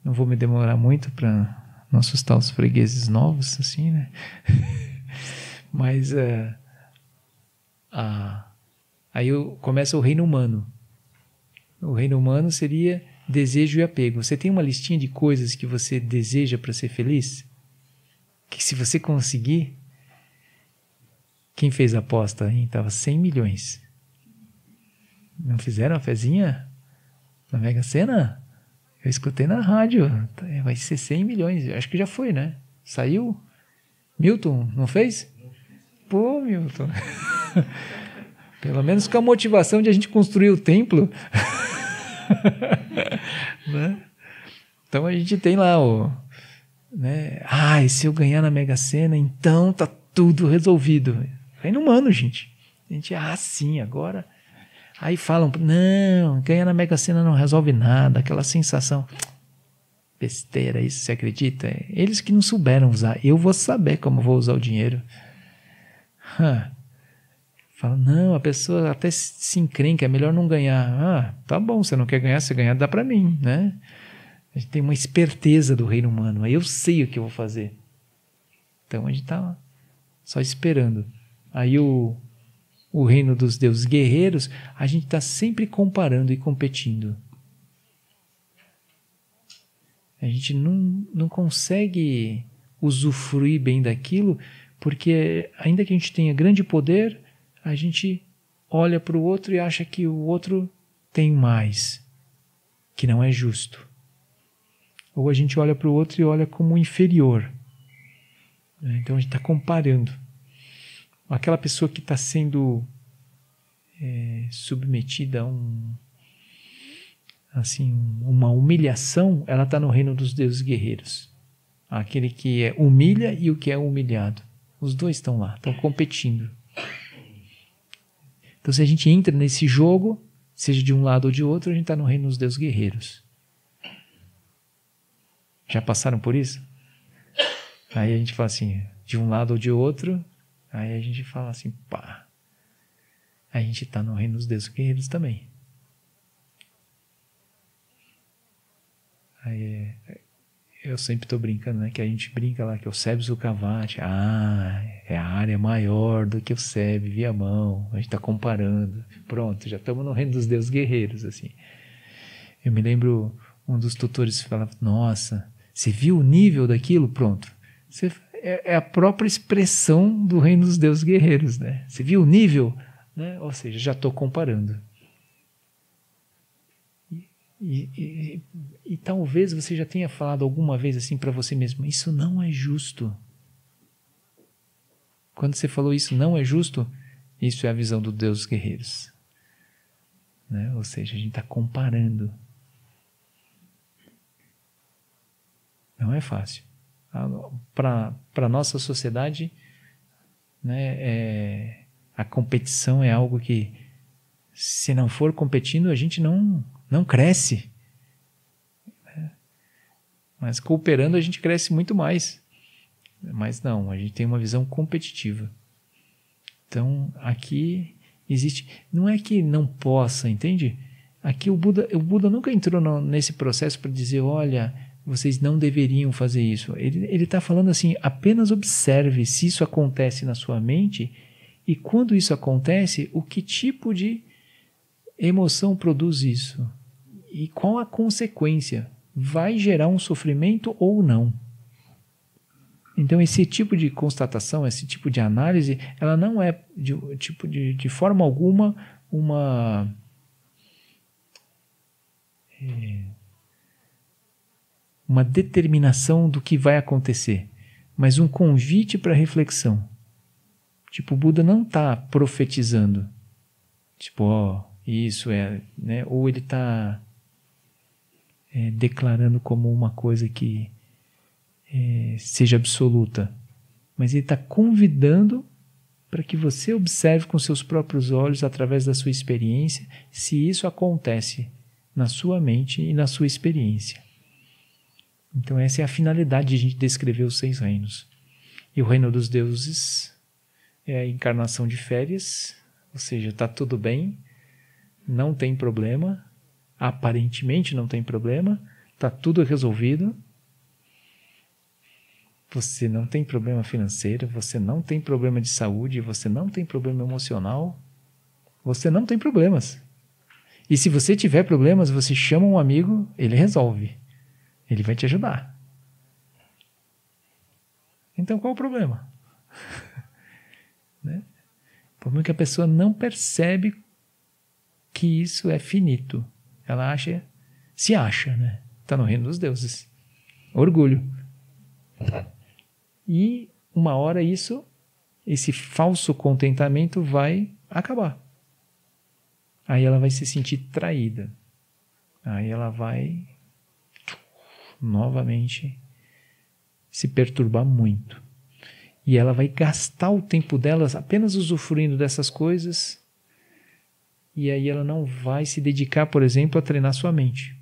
Não vou me demorar muito para não assustar os fregueses novos, assim, né? Mas aí começa o reino humano. O reino humano seria desejo e apego. Você tem uma listinha de coisas que você deseja para ser feliz? Que se você conseguir... Quem fez a aposta aí? Estava 100 milhões. Não fizeram a fezinha na Mega Sena? Eu escutei na rádio. Vai ser 100 milhões. Eu acho que já foi, né? Saiu? Milton, não fez? Pô, Milton. Pelo menos com a motivação de a gente construir o templo. Né? Então a gente tem lá né? E se eu ganhar na Mega Sena, então tá tudo resolvido. Reino humano, gente. A gente, sim, agora... Aí falam, não, ganhar na Mega Sena não resolve nada, aquela sensação, besteira, isso, você acredita? Eles que não souberam usar, eu vou saber como vou usar o dinheiro. Falam, não, a pessoa até se encrenca, é melhor não ganhar. Tá bom, você não quer ganhar, se ganhar dá para mim, né? A gente tem uma esperteza do reino humano, aí eu sei o que eu vou fazer. Então a gente tá lá, só esperando. Aí o reino dos deuses guerreiros, a gente está sempre comparando e competindo. A gente não consegue usufruir bem daquilo, porque ainda que a gente tenha grande poder, a gente olha para o outro e acha que o outro tem mais, que não é justo. Ou a gente olha para o outro e olha como inferior. Então a gente está comparando. Aquela pessoa que está sendo submetida a uma humilhação, ela está no reino dos deuses guerreiros. Aquele que humilha e o que é humilhado. Os dois estão lá, estão competindo. Então, se a gente entra nesse jogo, seja de um lado ou de outro, a gente está no reino dos deuses guerreiros. Já passaram por isso? Aí a gente fala assim, de um lado ou de outro, aí a gente fala assim, pá, a gente está no reino dos deuses guerreiros também. Aí eu sempre estou brincando, né? Que a gente brinca lá que o Seb Sukhavati, é a área maior do que o Seb Viamão. A gente está comparando. Pronto, já estamos no reino dos deuses guerreiros, assim. Eu me lembro, um dos tutores falava, nossa, você viu o nível daquilo? Pronto. É a própria expressão do reino dos deuses guerreiros, né? Você viu o nível? Né? Ou seja, já estou comparando. E talvez você já tenha falado alguma vez assim para você mesmo, isso não é justo. Quando você falou isso não é justo, isso é a visão do Deus dos guerreiros. Né? Ou seja, a gente está comparando. Não é fácil. Para a nossa sociedade, né, a competição é algo que, se não for competindo, a gente não cresce. Mas cooperando a gente cresce muito mais. Mas não, a gente tem uma visão competitiva. Então, aqui existe... Não é que não possa, entende? Aqui o Buda nunca entrou nesse processo para dizer, olha, vocês não deveriam fazer isso. Ele está falando assim, apenas observe se isso acontece na sua mente e quando isso acontece, o que tipo de emoção produz isso? E qual a consequência? Vai gerar um sofrimento ou não? Então, esse tipo de constatação, esse tipo de análise, ela não é de forma alguma uma determinação do que vai acontecer, mas um convite para reflexão. Tipo, o Buda não está profetizando. Tipo, isso é... Né? Ou ele está declarando como uma coisa que seja absoluta. Mas ele está convidando para que você observe com seus próprios olhos, através da sua experiência, se isso acontece na sua mente e na sua experiência. Então essa é a finalidade de a gente descrever os 6 reinos. E o reino dos deuses é a encarnação de férias, ou seja, está tudo bem, não tem problema, aparentemente não tem problema, está tudo resolvido. Você não tem problema financeiro, você não tem problema de saúde, você não tem problema emocional, você não tem problemas. E se você tiver problemas, você chama um amigo, ele resolve. Ele vai te ajudar. Então qual o problema? Né? O problema é que a pessoa não percebe que isso é finito. Ela se acha, né? Está no reino dos deuses. Orgulho. E uma hora esse falso contentamento vai acabar. Aí ela vai se sentir traída. Aí ela vai novamente se perturbar muito. E ela vai gastar o tempo dela apenas usufruindo dessas coisas. E aí ela não vai se dedicar, por exemplo, a treinar sua mente.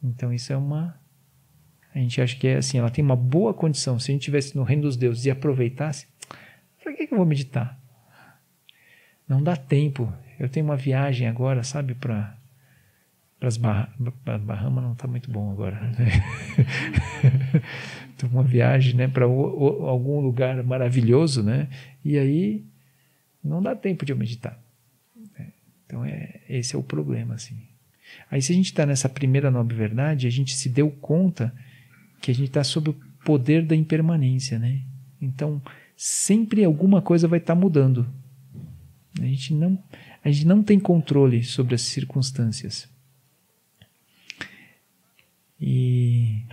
Então isso é a gente acha que é assim, ela tem uma boa condição. Se a gente estivesse no reino dos deuses e aproveitasse, para que eu vou meditar? Não dá tempo. Eu tenho uma viagem agora, sabe, para as Bahamas, não está muito bom agora. Então, uma viagem, né, para algum lugar maravilhoso, né? E aí não dá tempo de eu meditar. Então esse é o problema, assim. Aí se a gente está nessa primeira nobre verdade, a gente se deu conta que a gente está sob o poder da impermanência, né? Então, sempre alguma coisa vai estar mudando. A gente não tem controle sobre as circunstâncias. E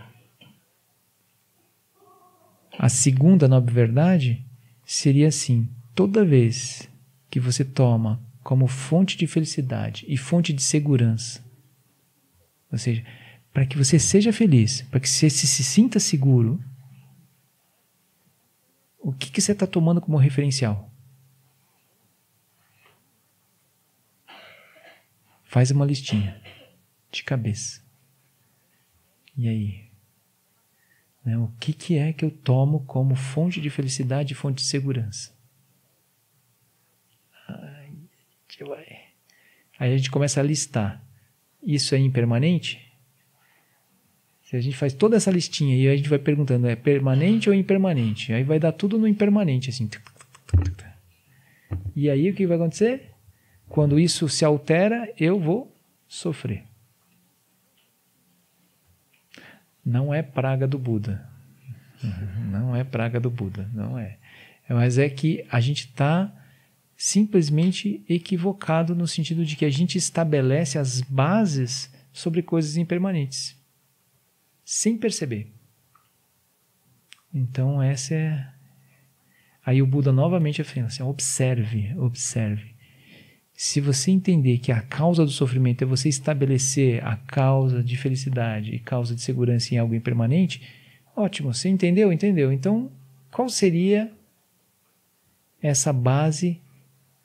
a segunda nobre verdade seria assim: toda vez que você toma como fonte de felicidade e fonte de segurança, ou seja, para que você seja feliz, para que você se sinta seguro, o que você está tomando como referencial? Faz uma listinha de cabeça. E aí? Né? O que é que eu tomo como fonte de felicidade e fonte de segurança? Aí a gente começa a listar. Isso é impermanente? Se a gente faz toda essa listinha e a gente vai perguntando, é permanente ou impermanente? Aí vai dar tudo no impermanente, assim. E aí o que vai acontecer? Quando isso se altera, eu vou sofrer. Não é praga do Buda. Não é praga do Buda, não é. Mas é que a gente está simplesmente equivocado no sentido de que a gente estabelece as bases sobre coisas impermanentes, sem perceber. Então essa é... Aí o Buda novamente afirma assim, observe, observe. Se você entender que a causa do sofrimento é você estabelecer a causa de felicidade e causa de segurança em algo impermanente, ótimo, você entendeu? Entendeu. Então, qual seria essa base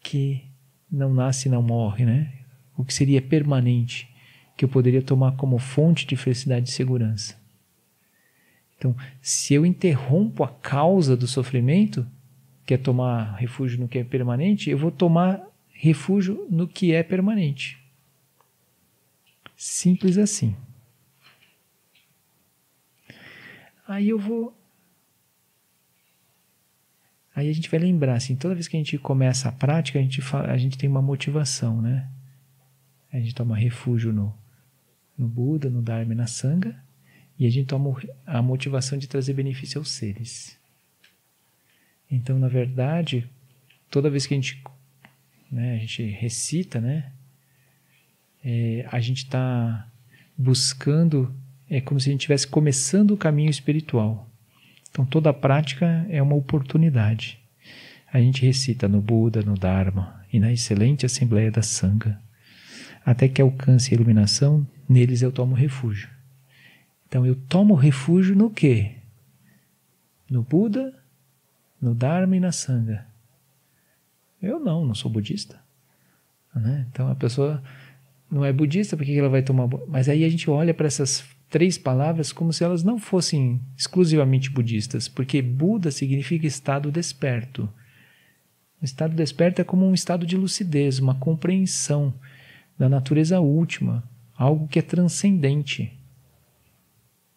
que não nasce e não morre, né? O que seria permanente, que eu poderia tomar como fonte de felicidade e segurança? Então, se eu interrompo a causa do sofrimento, que é tomar refúgio no que é permanente, eu vou tomar refúgio no que é permanente. Simples assim. Aí a gente vai lembrar, assim, toda vez que a gente começa a prática, a gente tem uma motivação, né? A gente toma refúgio no Buda, no Dharma e na Sangha, e a gente toma a motivação de trazer benefício aos seres. Então, na verdade, toda vez que a gente recita, né? A gente está buscando, é como se a gente estivesse começando o caminho espiritual. Então toda a prática é uma oportunidade. A gente recita no Buda, no Dharma e na excelente Assembleia da Sangha, até que alcance a iluminação, neles eu tomo refúgio. Então eu tomo refúgio no quê? No Buda, no Dharma e na Sangha. Eu não sou budista. Né? Então a pessoa não é budista, por que ela vai tomar... Mas aí a gente olha para essas 3 palavras como se elas não fossem exclusivamente budistas, porque Buda significa estado desperto. O estado desperto é como um estado de lucidez, uma compreensão da natureza última, algo que é transcendente.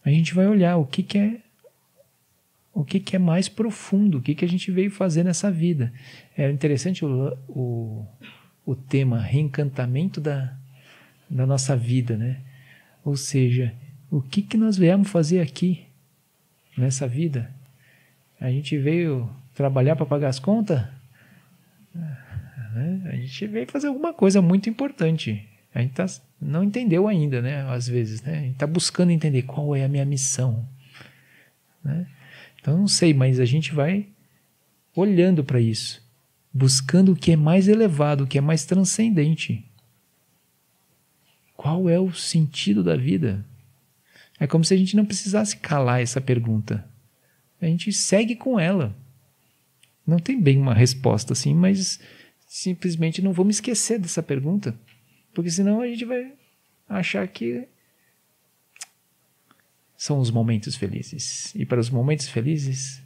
A gente vai olhar o que é mais profundo, o que a gente veio fazer nessa vida. É interessante o tema reencantamento da nossa vida, né? Ou seja, o que nós viemos fazer aqui, nessa vida? A gente veio trabalhar para pagar as contas? Né? A gente veio fazer alguma coisa muito importante. A gente não entendeu ainda, né? Às vezes, né? A gente está buscando entender qual é a minha missão. Né? Então, não sei, mas a gente vai olhando para isso, buscando o que é mais elevado, o que é mais transcendente. Qual é o sentido da vida? É como se a gente não precisasse calar essa pergunta. A gente segue com ela. Não tem bem uma resposta assim, mas simplesmente não vamos esquecer dessa pergunta, porque senão a gente vai achar que são os momentos felizes. E para os momentos felizes,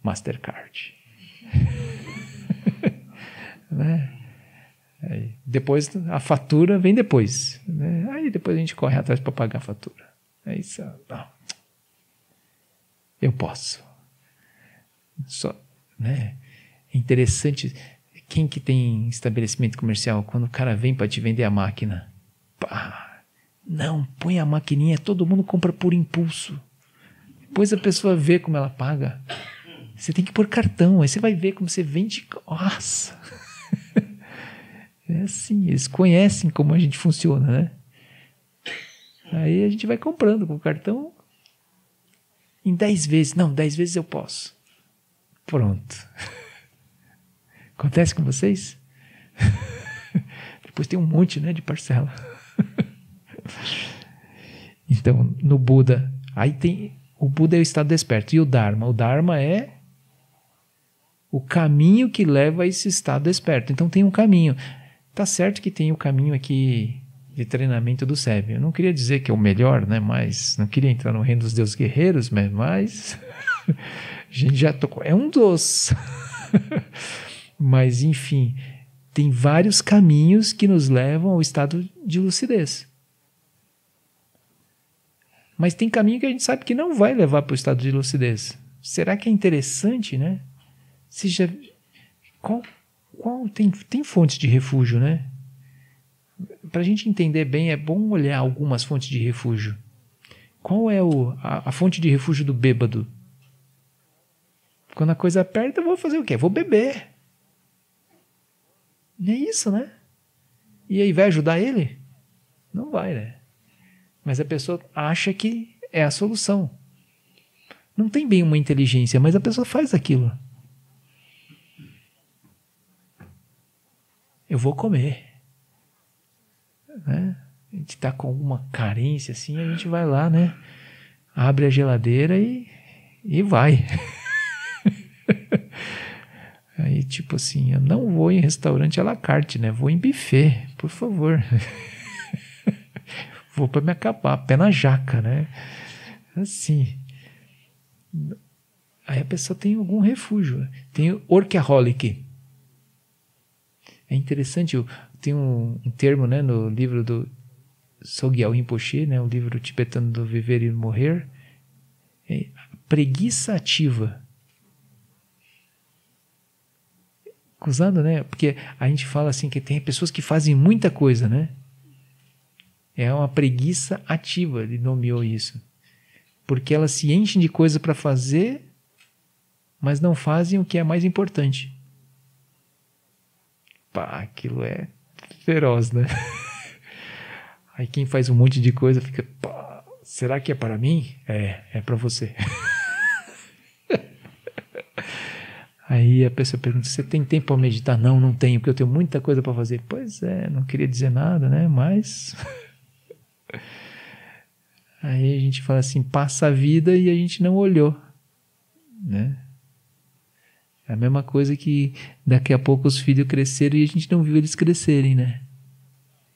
Mastercard. Né? Aí, depois a fatura vem depois. Né? Aí depois a gente corre atrás para pagar a fatura. É isso. Não. Eu posso. Só, né? É interessante. Quem que tem estabelecimento comercial, quando o cara vem para te vender a máquina, pá, não, põe a maquininha, todo mundo compra por impulso. Depois a pessoa vê como ela paga. Você tem que pôr cartão, aí você vai ver como você vende. Nossa! É assim, eles conhecem como a gente funciona, né? Aí a gente vai comprando com o cartão em 10 vezes. Não, 10 vezes eu posso. Pronto. Acontece com vocês? Depois tem um monte, né, de parcela. Então, no Buda, aí tem... O Buda é o estado desperto. E o Dharma? O Dharma é o caminho que leva a esse estado desperto. Então tem um caminho. Tá certo que tem o caminho aqui de treinamento do SEB. Eu não queria dizer que é o melhor, né? Mas não queria entrar no reino dos deuses guerreiros, mas a gente já tocou. É um dos. Mas, enfim, tem vários caminhos que nos levam ao estado de lucidez. Mas tem caminho que a gente sabe que não vai levar para o estado de lucidez. Será que é interessante, né? Tem fontes de refúgio, né? Para a gente entender bem, é bom olhar algumas fontes de refúgio. Qual é a fonte de refúgio do bêbado? Quando a coisa aperta, eu vou fazer o quê? Vou beber. E é isso, né? E aí vai ajudar ele? Não vai, né? Mas a pessoa acha que é a solução. Não tem bem uma inteligência, mas a pessoa faz aquilo. Eu vou comer. Né? A gente está com alguma carência assim, a gente vai lá, né? Abre a geladeira e vai. Aí, tipo assim, eu não vou em restaurante à la carte, né? Vou em buffet, por favor. Vou para me acabar, pé na jaca, né? Assim. Aí a pessoa tem algum refúgio. Tem o workaholic. É interessante, tem um termo, né, no livro do Sogyal Rinpoche, né, o livro tibetano do Viver e Morrer, preguiça ativa. Usando, né? Porque a gente fala assim que tem pessoas que fazem muita coisa, né? É uma preguiça ativa, ele nomeou isso. Porque elas se enchem de coisa para fazer, mas não fazem o que é mais importante. Pá, aquilo é feroz, né? Aí quem faz um monte de coisa fica, pá, será que é para mim? É para você. Aí a pessoa pergunta, você tem tempo para meditar? Não, não tenho, porque eu tenho muita coisa para fazer. Pois é, não queria dizer nada, né? Mas... Aí a gente fala assim, passa a vida e a gente não olhou, né? É a mesma coisa que daqui a pouco os filhos cresceram e a gente não viu eles crescerem, né?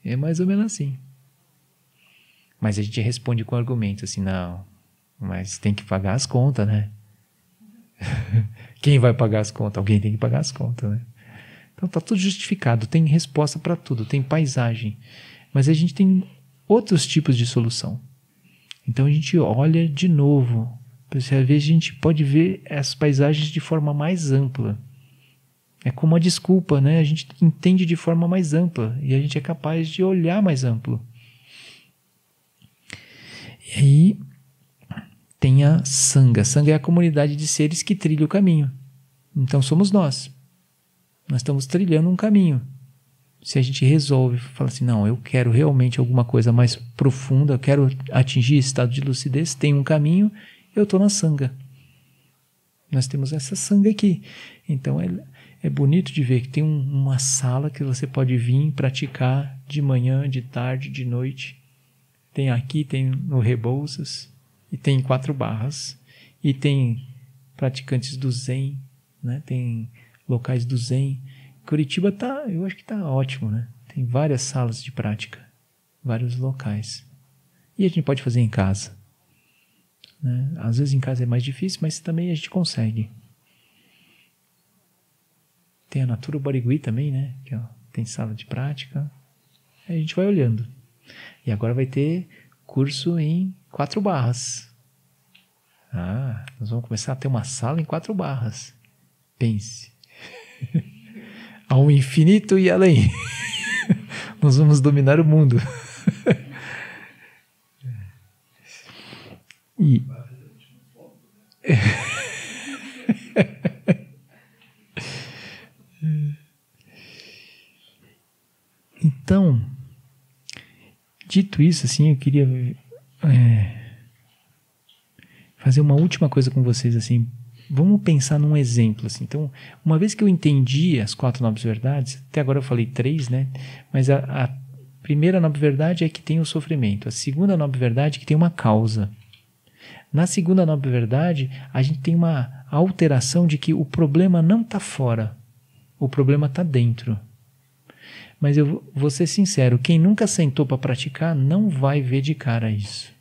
É mais ou menos assim. Mas a gente responde com argumento assim, não, mas tem que pagar as contas, né? Quem vai pagar as contas? Alguém tem que pagar as contas, né? Então tá tudo justificado, tem resposta para tudo, tem paisagem. Mas a gente tem outros tipos de solução. Então a gente olha de novo. Às vezes a gente pode ver as paisagens de forma mais ampla. É como uma desculpa, né? A gente entende de forma mais ampla e a gente é capaz de olhar mais amplo. E aí tem a Sangha. Sangha é a comunidade de seres que trilha o caminho. Então somos nós. Nós estamos trilhando um caminho. Se a gente resolve, fala assim, não, eu quero realmente alguma coisa mais profunda, eu quero atingir esse estado de lucidez, tem um caminho, eu estou na Sangha. Nós temos essa Sangha aqui. Então é bonito de ver que tem uma sala que você pode vir praticar de manhã, de tarde, de noite. Tem aqui, tem no Rebouças, e tem 4 Barras, e tem praticantes do Zen, né? Tem locais do Zen. Curitiba eu acho que está ótimo, né? Tem várias salas de prática, vários locais. E a gente pode fazer em casa. Né? Às vezes em casa é mais difícil, mas também a gente consegue. Tem a Natura Barigui também, né? Que, ó, tem sala de prática. Aí a gente vai olhando. E agora vai ter curso em 4 Barras. Nós vamos começar a ter uma sala em 4 Barras. Pense. Ao infinito e além. Nós vamos dominar o mundo. Então, dito isso, assim, eu queria fazer uma última coisa com vocês, assim. Vamos pensar num exemplo, assim. Então, uma vez que eu entendi as 4 nobres verdades, até agora eu falei 3, né? Mas a primeira nobre verdade é que tem o sofrimento. A segunda nobre verdade é que tem uma causa. Na segunda nobre verdade, a gente tem uma alteração de que o problema não está fora. O problema está dentro. Mas eu vou ser sincero, quem nunca sentou para praticar não vai ver de cara isso.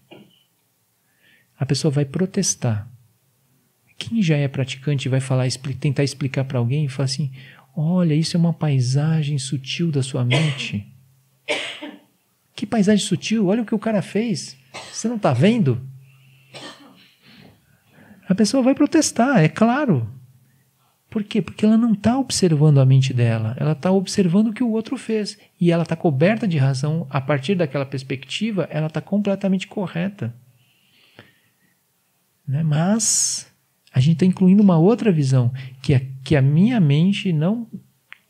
A pessoa vai protestar. Quem já é praticante vai falar, tentar explicar para alguém e falar assim, olha, isso é uma paisagem sutil da sua mente. Que paisagem sutil? Olha o que o cara fez. Você não está vendo? A pessoa vai protestar, é claro. Por quê? Porque ela não está observando a mente dela, ela está observando o que o outro fez. E ela está coberta de razão, a partir daquela perspectiva, ela está completamente correta. Né? Mas a gente está incluindo uma outra visão, que a minha mente, não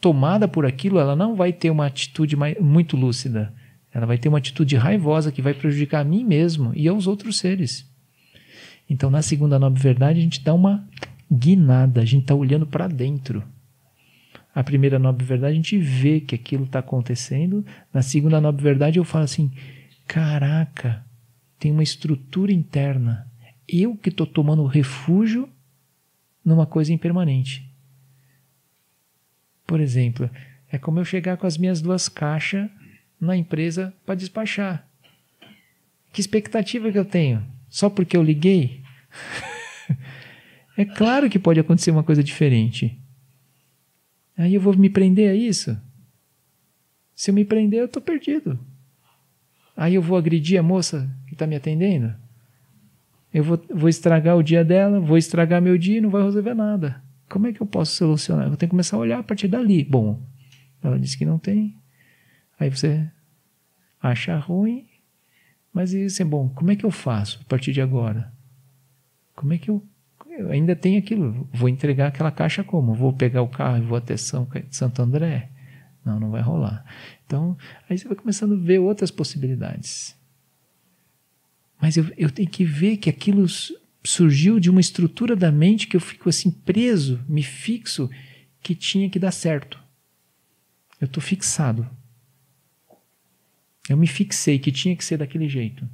tomada por aquilo, ela não vai ter uma atitude muito lúcida. Ela vai ter uma atitude raivosa que vai prejudicar a mim mesmo e aos outros seres. Então, na segunda nobre verdade, a gente dá uma guinada, a gente está olhando para dentro. A primeira nobre verdade, a gente vê que aquilo está acontecendo. Na segunda nobre verdade, eu falo assim, caraca, tem uma estrutura interna. Eu que estou tomando refúgio numa coisa impermanente. Por exemplo, é como eu chegar com as minhas 2 caixas na empresa para despachar. Que expectativa que eu tenho? Só porque eu liguei? É claro que pode acontecer uma coisa diferente. Aí eu vou me prender a isso? Se eu me prender, eu estou perdido. Aí eu vou agredir a moça que está me atendendo? Eu vou estragar o dia dela, vou estragar meu dia e não vai resolver nada. Como é que eu posso solucionar? Eu vou ter que começar a olhar a partir dali. Bom, ela disse que não tem. Aí você acha ruim, mas assim, bom, como é que eu faço a partir de agora? Como é que eu ainda tenho aquilo? Vou entregar aquela caixa como? Vou pegar o carro e vou até Santo André? Não, não vai rolar. Então, aí você vai começando a ver outras possibilidades. Mas eu tenho que ver que aquilo surgiu de uma estrutura da mente que eu fico assim preso, me fixo, que tinha que dar certo. Eu estou fixado. Eu me fixei que tinha que ser daquele jeito.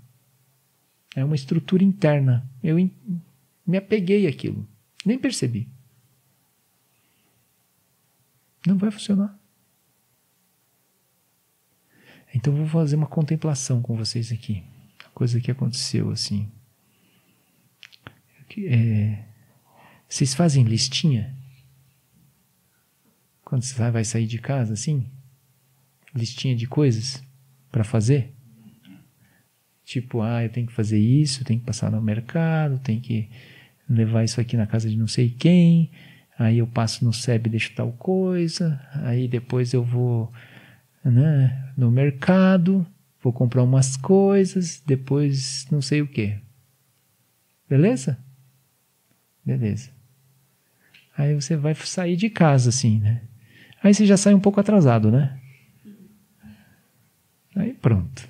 É uma estrutura interna. Eu me apeguei àquilo. Nem percebi. Não vai funcionar. Então vou fazer uma contemplação com vocês aqui. Coisa que aconteceu assim. Vocês fazem listinha? Quando você vai sair de casa assim? Listinha de coisas para fazer? Tipo, eu tenho que fazer isso, tenho que passar no mercado, tenho que levar isso aqui na casa de não sei quem, aí eu passo no SEB e deixo tal coisa, aí depois eu vou, né, no mercado, vou comprar umas coisas, depois não sei o quê. Beleza? Beleza. Aí você vai sair de casa assim, né? Aí você já sai um pouco atrasado, né? Aí pronto.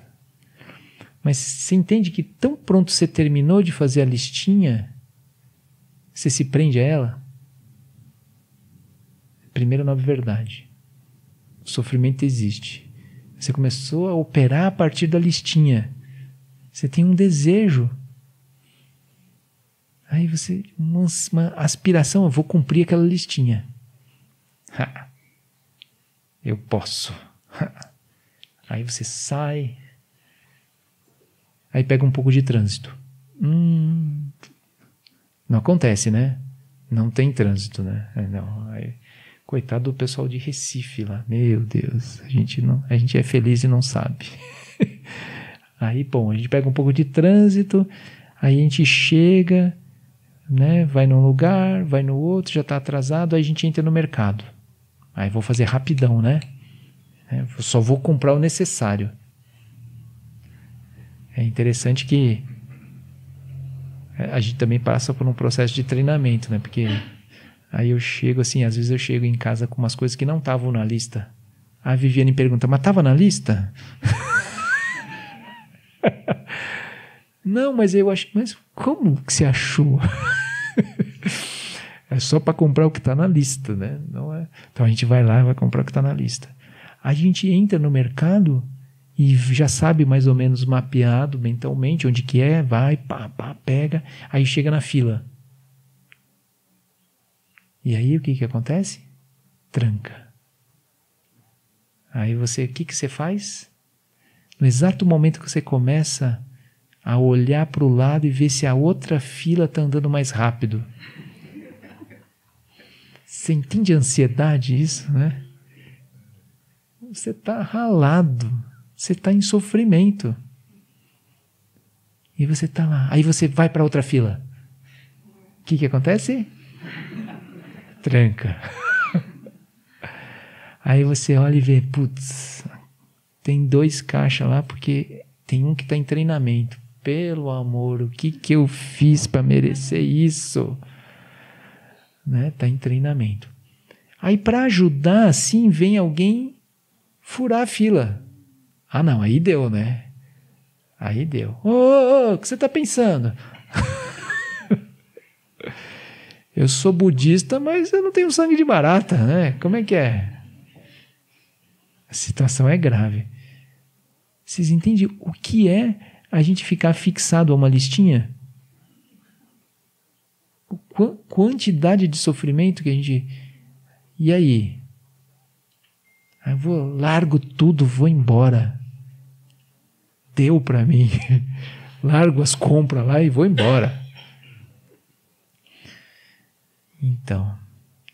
Mas você entende que tão pronto você terminou de fazer a listinha, você se prende a ela? Primeira nova verdade. O sofrimento existe. Você começou a operar a partir da listinha. Você tem um desejo. Aí você, uma aspiração, eu vou cumprir aquela listinha. Eu posso. Aí você sai. Aí pega um pouco de trânsito. Não acontece, né? Não tem trânsito, né? Não. Aí, coitado do pessoal de Recife lá. Meu Deus, a gente é feliz e não sabe. Aí, bom, a gente pega um pouco de trânsito, aí a gente chega, né? Vai num lugar, vai no outro, já está atrasado, aí a gente entra no mercado. Aí vou fazer rapidão, né? Eu só vou comprar o necessário. É interessante que a gente também passa por um processo de treinamento, né? Porque aí eu chego assim, às vezes eu chego em casa com umas coisas que não estavam na lista. A Viviane pergunta, mas estava na lista? Não, mas eu acho... Mas como que você achou? É só para comprar o que está na lista, né? Não é... Então a gente vai lá e vai comprar o que está na lista. A gente entra no mercado e já sabe mais ou menos mapeado mentalmente onde que é, vai, pega, aí chega na fila. E aí o que acontece? Tranca. Aí o que você faz? No exato momento que você começa a olhar para o lado e ver se a outra fila está andando mais rápido. Você entende a ansiedade isso, né? Você está ralado, você está em sofrimento. E você está lá. Aí você vai para outra fila. O que acontece? Tranca. Aí você olha e vê, putz, tem 2 caixas lá porque tem um que está em treinamento. Pelo amor, o que eu fiz para merecer isso? Né? Tá em treinamento. Aí para ajudar, assim, vem alguém furar a fila. Ah, não, aí deu, né? Aí deu. Ô, o que você está pensando? Eu sou budista, mas eu não tenho sangue de barata, né? Como é que é? A situação é grave. Vocês entendem o que é a gente ficar fixado a uma listinha? Quantidade de sofrimento que a gente... E aí? Eu largo tudo, vou embora. Deu para mim. Largo as compras lá e vou embora. Então,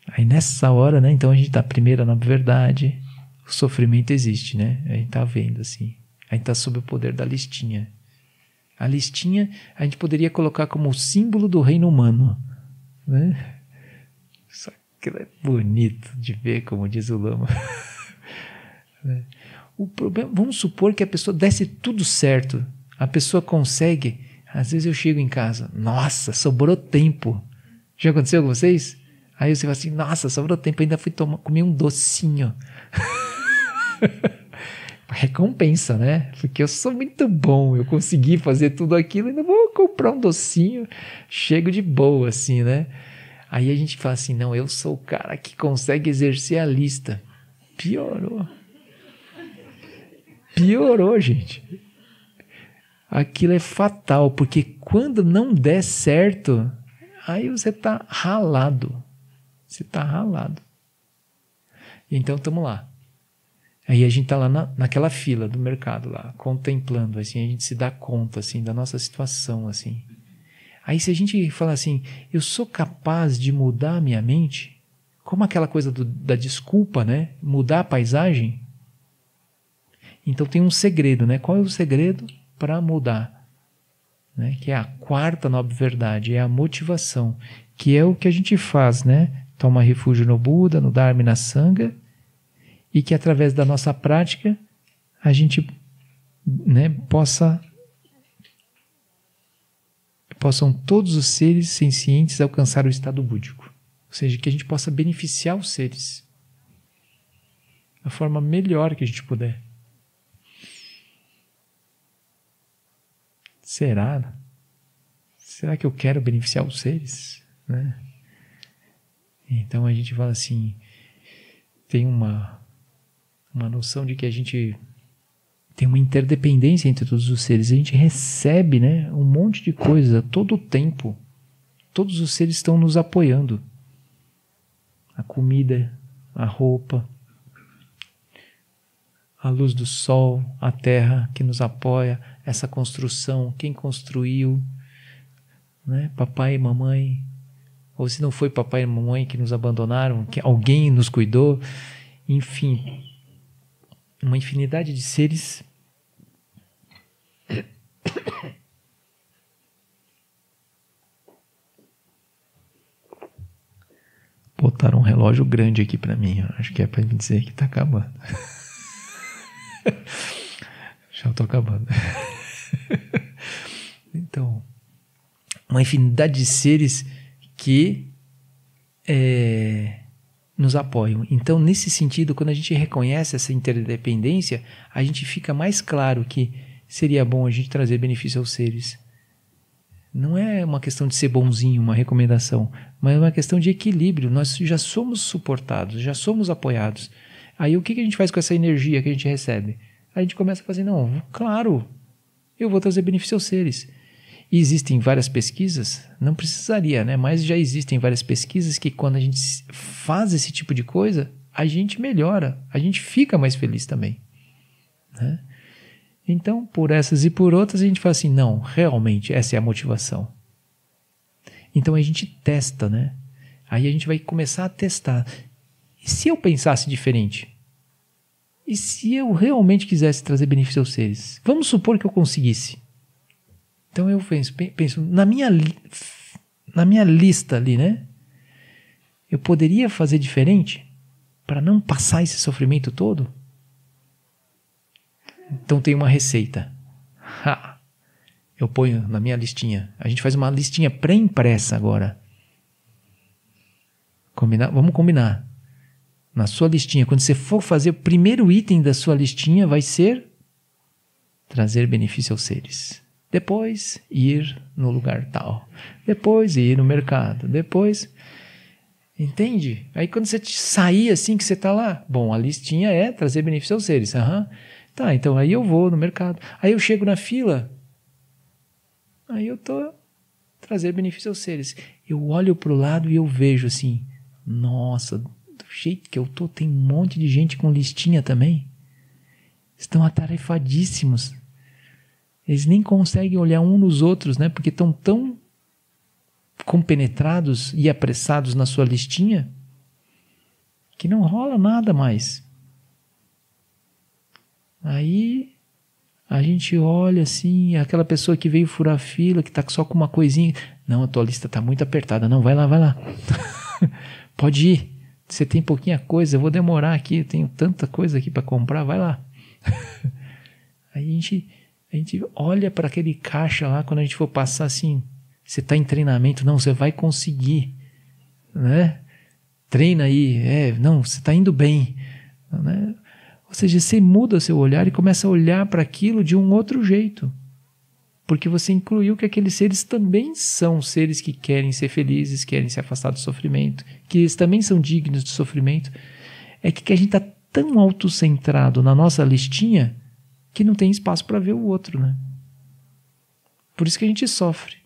aí nessa hora, né? Então a gente está primeiro na verdade. O sofrimento existe, né? A gente está vendo assim. A gente está sob o poder da listinha. A listinha a gente poderia colocar como símbolo do reino humano, né? Só que é bonito de ver, como diz o Lama. O problema, vamos supor que a pessoa desse tudo certo. A pessoa consegue. Às vezes eu chego em casa, nossa, sobrou tempo. Já aconteceu com vocês? Aí você fala assim, nossa, sobrou tempo, ainda fui comer um docinho. Recompensa, né? Porque eu sou muito bom, eu consegui fazer tudo aquilo, ainda vou comprar um docinho, chego de boa, assim, né? Aí a gente fala assim, não, eu sou o cara que consegue exercer a lista. Piorou. Piorou, gente. Aquilo é fatal, porque quando não der certo, aí você está ralado. Você está ralado. Então, estamos lá. Aí a gente está lá naquela fila do mercado, lá, contemplando, assim, a gente se dá conta, assim, da nossa situação, assim. Aí se a gente falar assim, eu sou capaz de mudar a minha mente, como aquela coisa da desculpa, né? Mudar a paisagem. Então tem um segredo, né? Qual é o segredo para mudar? Né? Que é a 4ª nobre verdade, é a motivação, que é o que a gente faz, né? Toma refúgio no Buda, no Dharma e na Sangha, e que através da nossa prática a gente, né, possam todos os seres sencientes alcançar o estado búdico. Ou seja, que a gente possa beneficiar os seres da forma melhor que a gente puder. Será? Será que eu quero beneficiar os seres? Né? Então a gente fala assim, tem uma noção de que a gente tem uma interdependência entre todos os seres. A gente recebe, né, um monte de coisa todo o tempo. Todos os seres estão nos apoiando. A comida, a roupa, a luz do sol, a terra que nos apoia, essa construção, quem construiu, né? Papai e mamãe, ou se não foi papai e mamãe que nos abandonaram, que alguém nos cuidou, enfim, uma infinidade de seres. Botaram um relógio grande aqui para mim, acho que é para me dizer que está acabando. Já estou acabando. Então, uma infinidade de seres que nos apoiam. Então, nesse sentido, quando a gente reconhece essa interdependência, a gente fica mais claro que seria bom a gente trazer benefício aos seres. Não é uma questão de ser bonzinho, uma recomendação, mas é uma questão de equilíbrio. Nós já somos suportados, já somos apoiados. Aí o que a gente faz com essa energia que a gente recebe? A gente começa a fazer, não, claro, eu vou trazer benefício aos seres. E existem várias pesquisas, não precisaria, né? Mas já existem várias pesquisas que quando a gente faz esse tipo de coisa, a gente melhora, a gente fica mais feliz também, né? Então, por essas e por outras, a gente fala assim, não, realmente, essa é a motivação. Então a gente testa, né? Aí a gente vai começar a testar. E se eu pensasse diferente? E se eu realmente quisesse trazer benefício aos seres? Vamos supor que eu conseguisse. Então eu penso na minha lista ali, né? Eu poderia fazer diferente para não passar esse sofrimento todo? Então tem uma receita. Eu ponho na minha listinha. A gente faz uma listinha pré-impressa agora. Vamos combinar. Na sua listinha, quando você for fazer o primeiro item da sua listinha, vai ser trazer benefício aos seres. Depois, ir no lugar tal. Depois, ir no mercado. Depois... Entende? Aí quando você sair assim, que você está lá, bom, a listinha é trazer benefício aos seres. Tá, então aí eu vou no mercado. Aí eu chego na fila, aí eu estou trazer benefício aos seres. Eu olho para o lado e eu vejo assim, nossa, do jeito que eu estou, tem um monte de gente com listinha também. Estão atarefadíssimos. Eles nem conseguem olhar um nos outros, né? Porque estão tão compenetrados e apressados na sua listinha que não rola nada mais. Aí a gente olha assim, aquela pessoa que veio furar a fila, que está só com uma coisinha, não, a tua lista está muito apertada, não, vai lá. Pode ir, você tem pouquinha coisa, eu vou demorar aqui, eu tenho tanta coisa aqui para comprar, vai lá. Aí a gente olha para aquele caixa lá, quando a gente for passar assim, você está em treinamento, não, você vai conseguir, né? Treina aí, não, você está indo bem, né? Ou seja, você muda o seu olhar e começa a olhar para aquilo de um outro jeito, porque você incluiu que aqueles seres também são seres que querem ser felizes, querem se afastar do sofrimento, que eles também são dignos de sofrimento. É que a gente está tão autocentrado na nossa listinha que não tem espaço para ver o outro, né? Por isso que a gente sofre.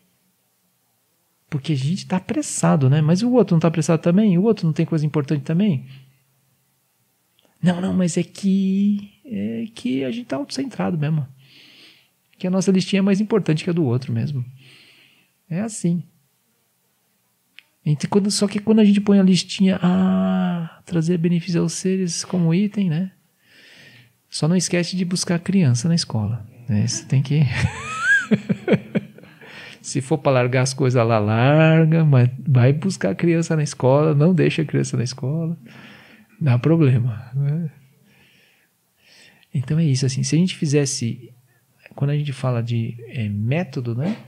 Porque a gente está apressado, né? Mas o outro não está apressado também? O outro não tem coisa importante também? Não, mas é que a gente está autocentrado mesmo. Que a nossa listinha é mais importante que a do outro mesmo. É assim. Só que quando a gente põe a listinha, trazer benefício aos seres como item, né? Só não esquece de buscar a criança na escola. Isso tem que... Se for para largar as coisas lá, larga, mas vai buscar a criança na escola, não deixa a criança na escola, dá problema, né? Então é isso, assim, se a gente fizesse, quando a gente fala de método, né,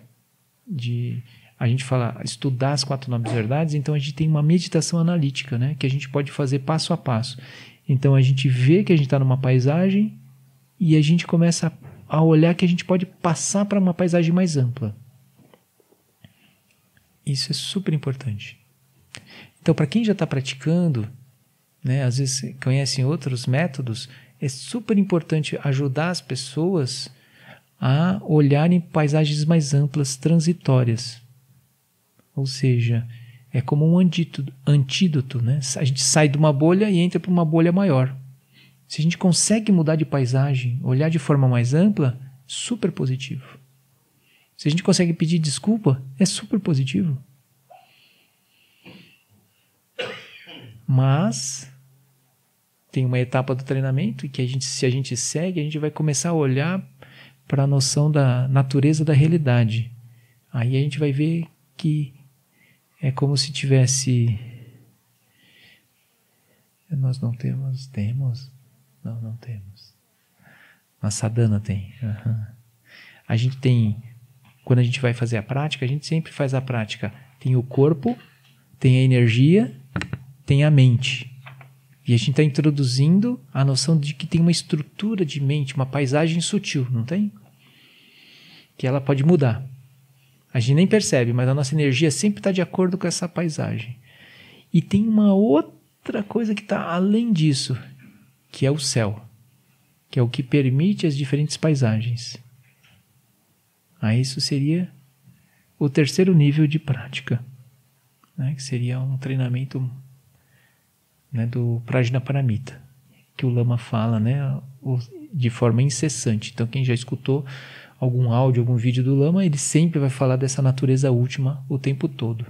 a gente fala estudar as 4 nobres verdades, então a gente tem uma meditação analítica, né, que a gente pode fazer passo a passo. Então a gente vê que a gente está numa paisagem e a gente começa a olhar que a gente pode passar para uma paisagem mais ampla. Isso é super importante. Então, para quem já está praticando, né, às vezes conhecem outros métodos, é super importante ajudar as pessoas a olharem paisagens mais amplas, transitórias. Ou seja, é como um antídoto, né? A gente sai de uma bolha e entra para uma bolha maior. Se a gente consegue mudar de paisagem, olhar de forma mais ampla, super positivo. Se a gente consegue pedir desculpa, é super positivo. Mas tem uma etapa do treinamento que se a gente segue, a gente vai começar a olhar para a noção da natureza da realidade. Aí a gente vai ver que é como se tivesse... Nós não temos? Temos? Não temos. A sadhana tem. A gente tem... Quando a gente vai fazer a prática, a gente sempre faz a prática. Tem o corpo, tem a energia, tem a mente. E a gente está introduzindo a noção de que tem uma estrutura de mente, uma paisagem sutil, não tem? Que ela pode mudar. A gente nem percebe, mas a nossa energia sempre está de acordo com essa paisagem. E tem uma outra coisa que está além disso, que é o céu, que é o que permite as diferentes paisagens. Aí isso seria o 3º nível de prática, né? Que seria um treinamento né, do Prajnaparamita, que o Lama fala, né, de forma incessante. Então, quem já escutou algum áudio, algum vídeo do Lama, ele sempre vai falar dessa natureza última o tempo todo.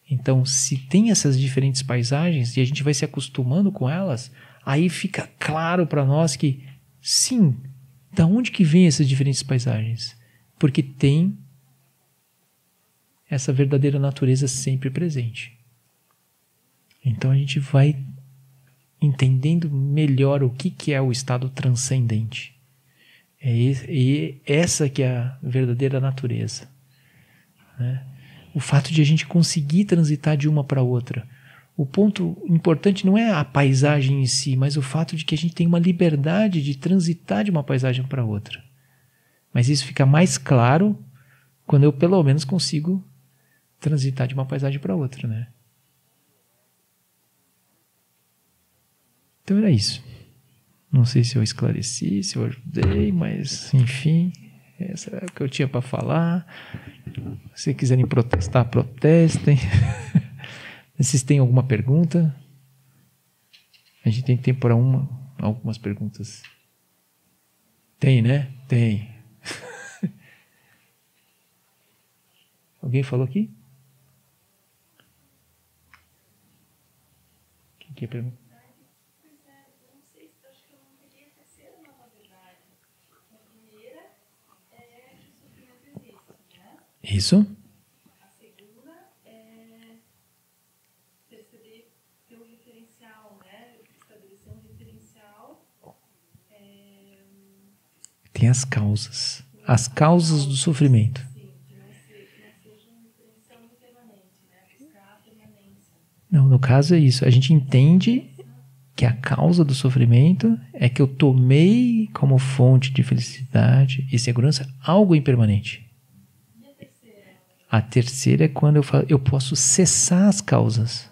Então, se tem essas diferentes paisagens e a gente vai se acostumando com elas, aí fica claro para nós que, sim, da onde que vem essas diferentes paisagens? Porque tem essa verdadeira natureza sempre presente. Então, a gente vai entendendo melhor o que é o estado transcendente. E essa que é a verdadeira natureza, né? O fato de a gente conseguir transitar de uma para outra. O ponto importante não é a paisagem em si, mas o fato de que a gente tem uma liberdade de transitar de uma paisagem para outra. Mas isso fica mais claro quando eu pelo menos consigo transitar de uma paisagem para outra, né? Então era isso. Não sei se eu esclareci, se eu ajudei, mas enfim, essa é o que eu tinha para falar. Se quiserem protestar, protestem. Vocês têm alguma pergunta? A gente tem tempo para algumas perguntas. Tem, né? Tem. Alguém falou aqui? Quem quer perguntar? Isso. A segunda é perceber ter um referencial, né? Estabelecer um referencial. Tem as causas. As causas do sofrimento. Sim, que não seja um referencial impermanente, né? Buscar a permanência. Não, no caso é isso. A gente entende que a causa do sofrimento é que eu tomei como fonte de felicidade e segurança algo impermanente. A terceira é quando eu posso cessar as causas.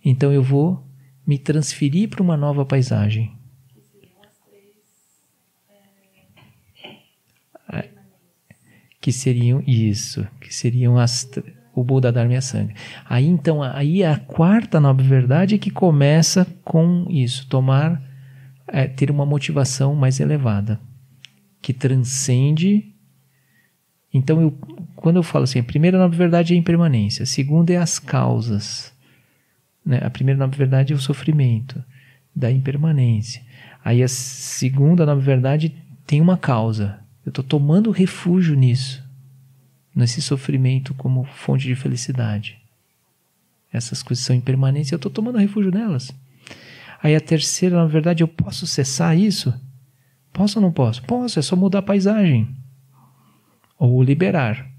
Então eu vou me transferir para uma nova paisagem. Que seriam isso, que seriam o Buda, Dharma e a Sangha. Aí então, aí a quarta nobre verdade é que começa com isso, ter uma motivação mais elevada, que transcende. Então, quando eu falo assim, a primeira nobre verdade é a impermanência, a segunda é as causas, né? A primeira nobre verdade é o sofrimento, da impermanência. Aí a segunda nobre verdade tem uma causa. Eu estou tomando refúgio nisso, nesse sofrimento como fonte de felicidade. Essas coisas são impermanentes e eu estou tomando refúgio nelas. Aí a terceira, na verdade, eu posso cessar isso? Posso ou não posso? Posso, é só mudar a paisagem. Ou liberar.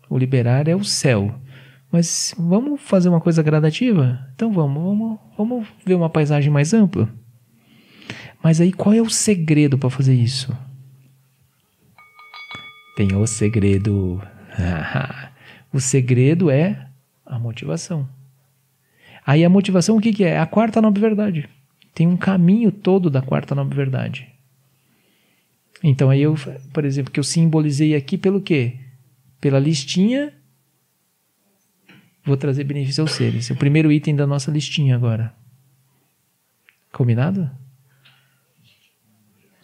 O liberar é o céu. Mas vamos fazer uma coisa gradativa? Então vamos ver uma paisagem mais ampla. Mas aí qual é o segredo para fazer isso? Tem o segredo. O segredo é a motivação. Aí a motivação o que é? É a quarta nobre verdade. Tem um caminho todo da quarta nobre verdade. Então aí eu, por exemplo, que eu simbolizei aqui pelo quê? Pela listinha. Vou trazer benefício aos seres. É o primeiro item da nossa listinha agora. Combinado?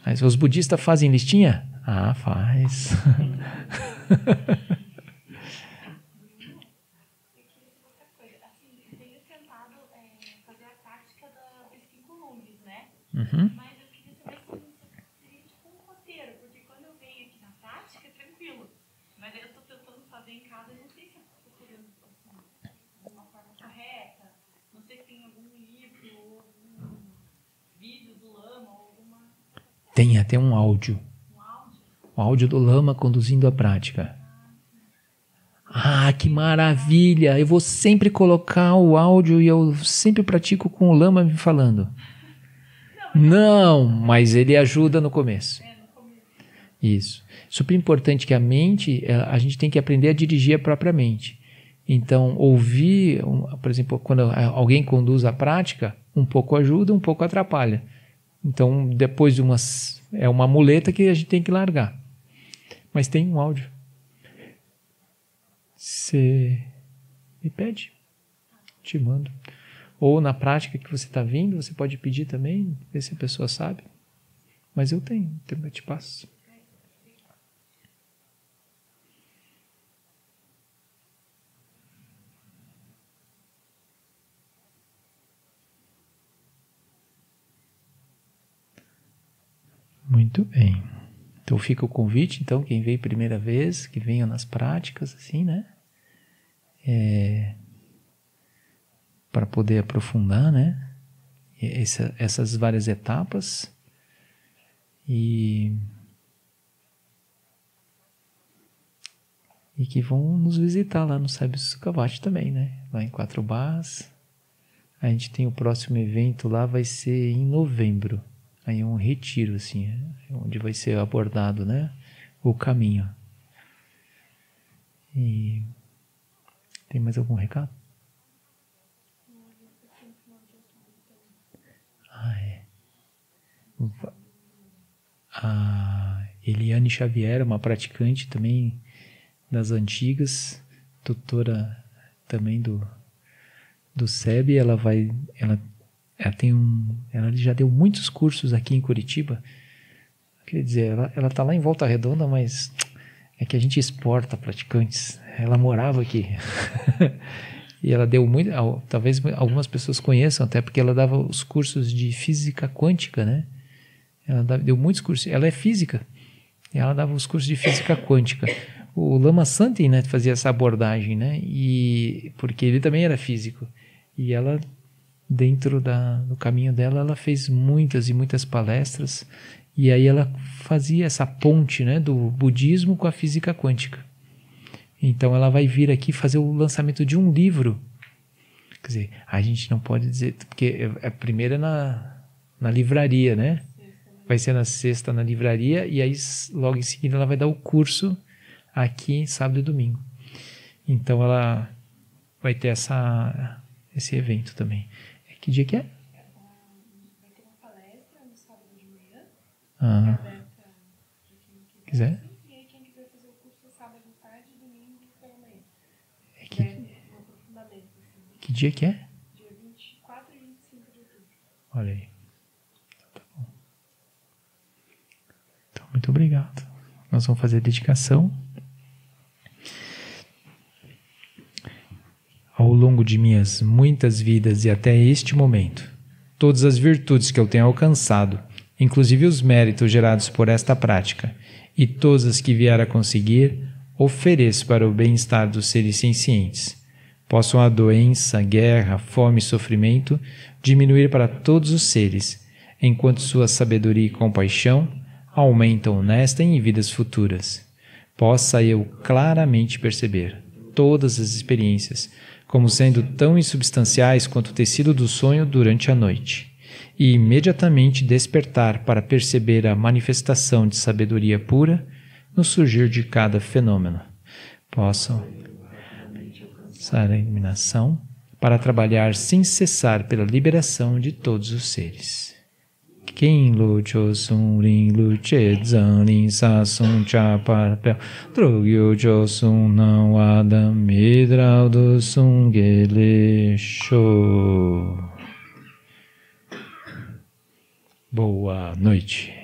Mas os budistas fazem listinha? Ah, faz. Tenho tentado fazer a prática dos 5 lumes, né? Uhum. Mas eu queria saber se seria tipo um roteiro, porque quando eu venho aqui na prática é tranquilo. Mas eu estou tentando fazer em casa e não sei se eu estou fazendo de uma forma correta. Não sei se tem algum livro ou algum vídeo do Lama ou alguma. Tem até um áudio. O áudio do Lama conduzindo a prática. Ah, que maravilha! Eu vou sempre colocar o áudio e eu sempre pratico com o Lama me falando. Não, mas ele ajuda no começo. Isso. Super importante que a mente, a gente tem que aprender a dirigir a própria mente. Então, ouvir, por exemplo, quando alguém conduz a prática, um pouco ajuda, um pouco atrapalha. Então, depois de é uma muleta que a gente tem que largar. Mas tem um áudio. Você me pede? Te mando. Ou na prática que você está vindo, você pode pedir também, ver se a pessoa sabe. Mas eu eu te passo. Muito bem. Então fica o convite, então, quem veio primeira vez, que venha nas práticas, assim, né? Para poder aprofundar, né? Essas várias etapas. E que vão nos visitar lá no Cyber Sukhavati também, né? Lá em Quatro Barras. A gente tem o próximo evento lá, vai ser em novembro. Aí é um retiro, assim, onde vai ser abordado, né, o caminho. E tem mais algum recado? A Eliane Xavier, uma praticante também das antigas, tutora também do SEB, ela já deu muitos cursos aqui em Curitiba. Quer dizer, ela está lá em Volta Redonda, mas é que a gente exporta praticantes. Ela morava aqui. E ela deu muito, talvez algumas pessoas conheçam, até porque ela dava os cursos de física quântica, né? Ela deu muitos cursos. Ela é física. E ela dava os cursos de física quântica. O Lama Santin, né, fazia essa abordagem, né? E porque ele também era físico. E ela, dentro do caminho dela, ela fez muitas e muitas palestras. E aí ela fazia essa ponte, né, do budismo com a física quântica. Então ela vai vir aqui fazer o lançamento de um livro. Quer dizer, a gente não pode dizer, porque a primeira é na livraria, né? Vai ser na sexta na livraria, e aí logo em seguida ela vai dar o curso aqui sábado e domingo. Então ela vai ter esse evento também. Que dia que é? Vai ter uma palestra no sábado de manhã. Quiser? E aí quem quiser fazer o curso sábado de tarde e domingo pela manhã. Um aprofundamento. Assim. Que dia que é? Dia 24 e 25 de outubro. Olha aí. Tá bom. Então, muito obrigado. Nós vamos fazer a dedicação. Ao longo de minhas muitas vidas e até este momento, todas as virtudes que eu tenho alcançado, inclusive os méritos gerados por esta prática, e todas as que vier a conseguir, ofereço para o bem-estar dos seres sencientes. Possam a doença, guerra, fome e sofrimento diminuir para todos os seres, enquanto sua sabedoria e compaixão aumentam nesta e em vidas futuras. Possa eu claramente perceber todas as experiências como sendo tão insubstanciais quanto o tecido do sonho durante a noite, e imediatamente despertar para perceber a manifestação de sabedoria pura no surgir de cada fenômeno. Possam alcançar a iluminação para trabalhar sem cessar pela liberação de todos os seres. Kim lu cho sun rin lu che zan rin sa sun cha par pel drogyo cho sun não adam midral do sun gele show. Boa noite.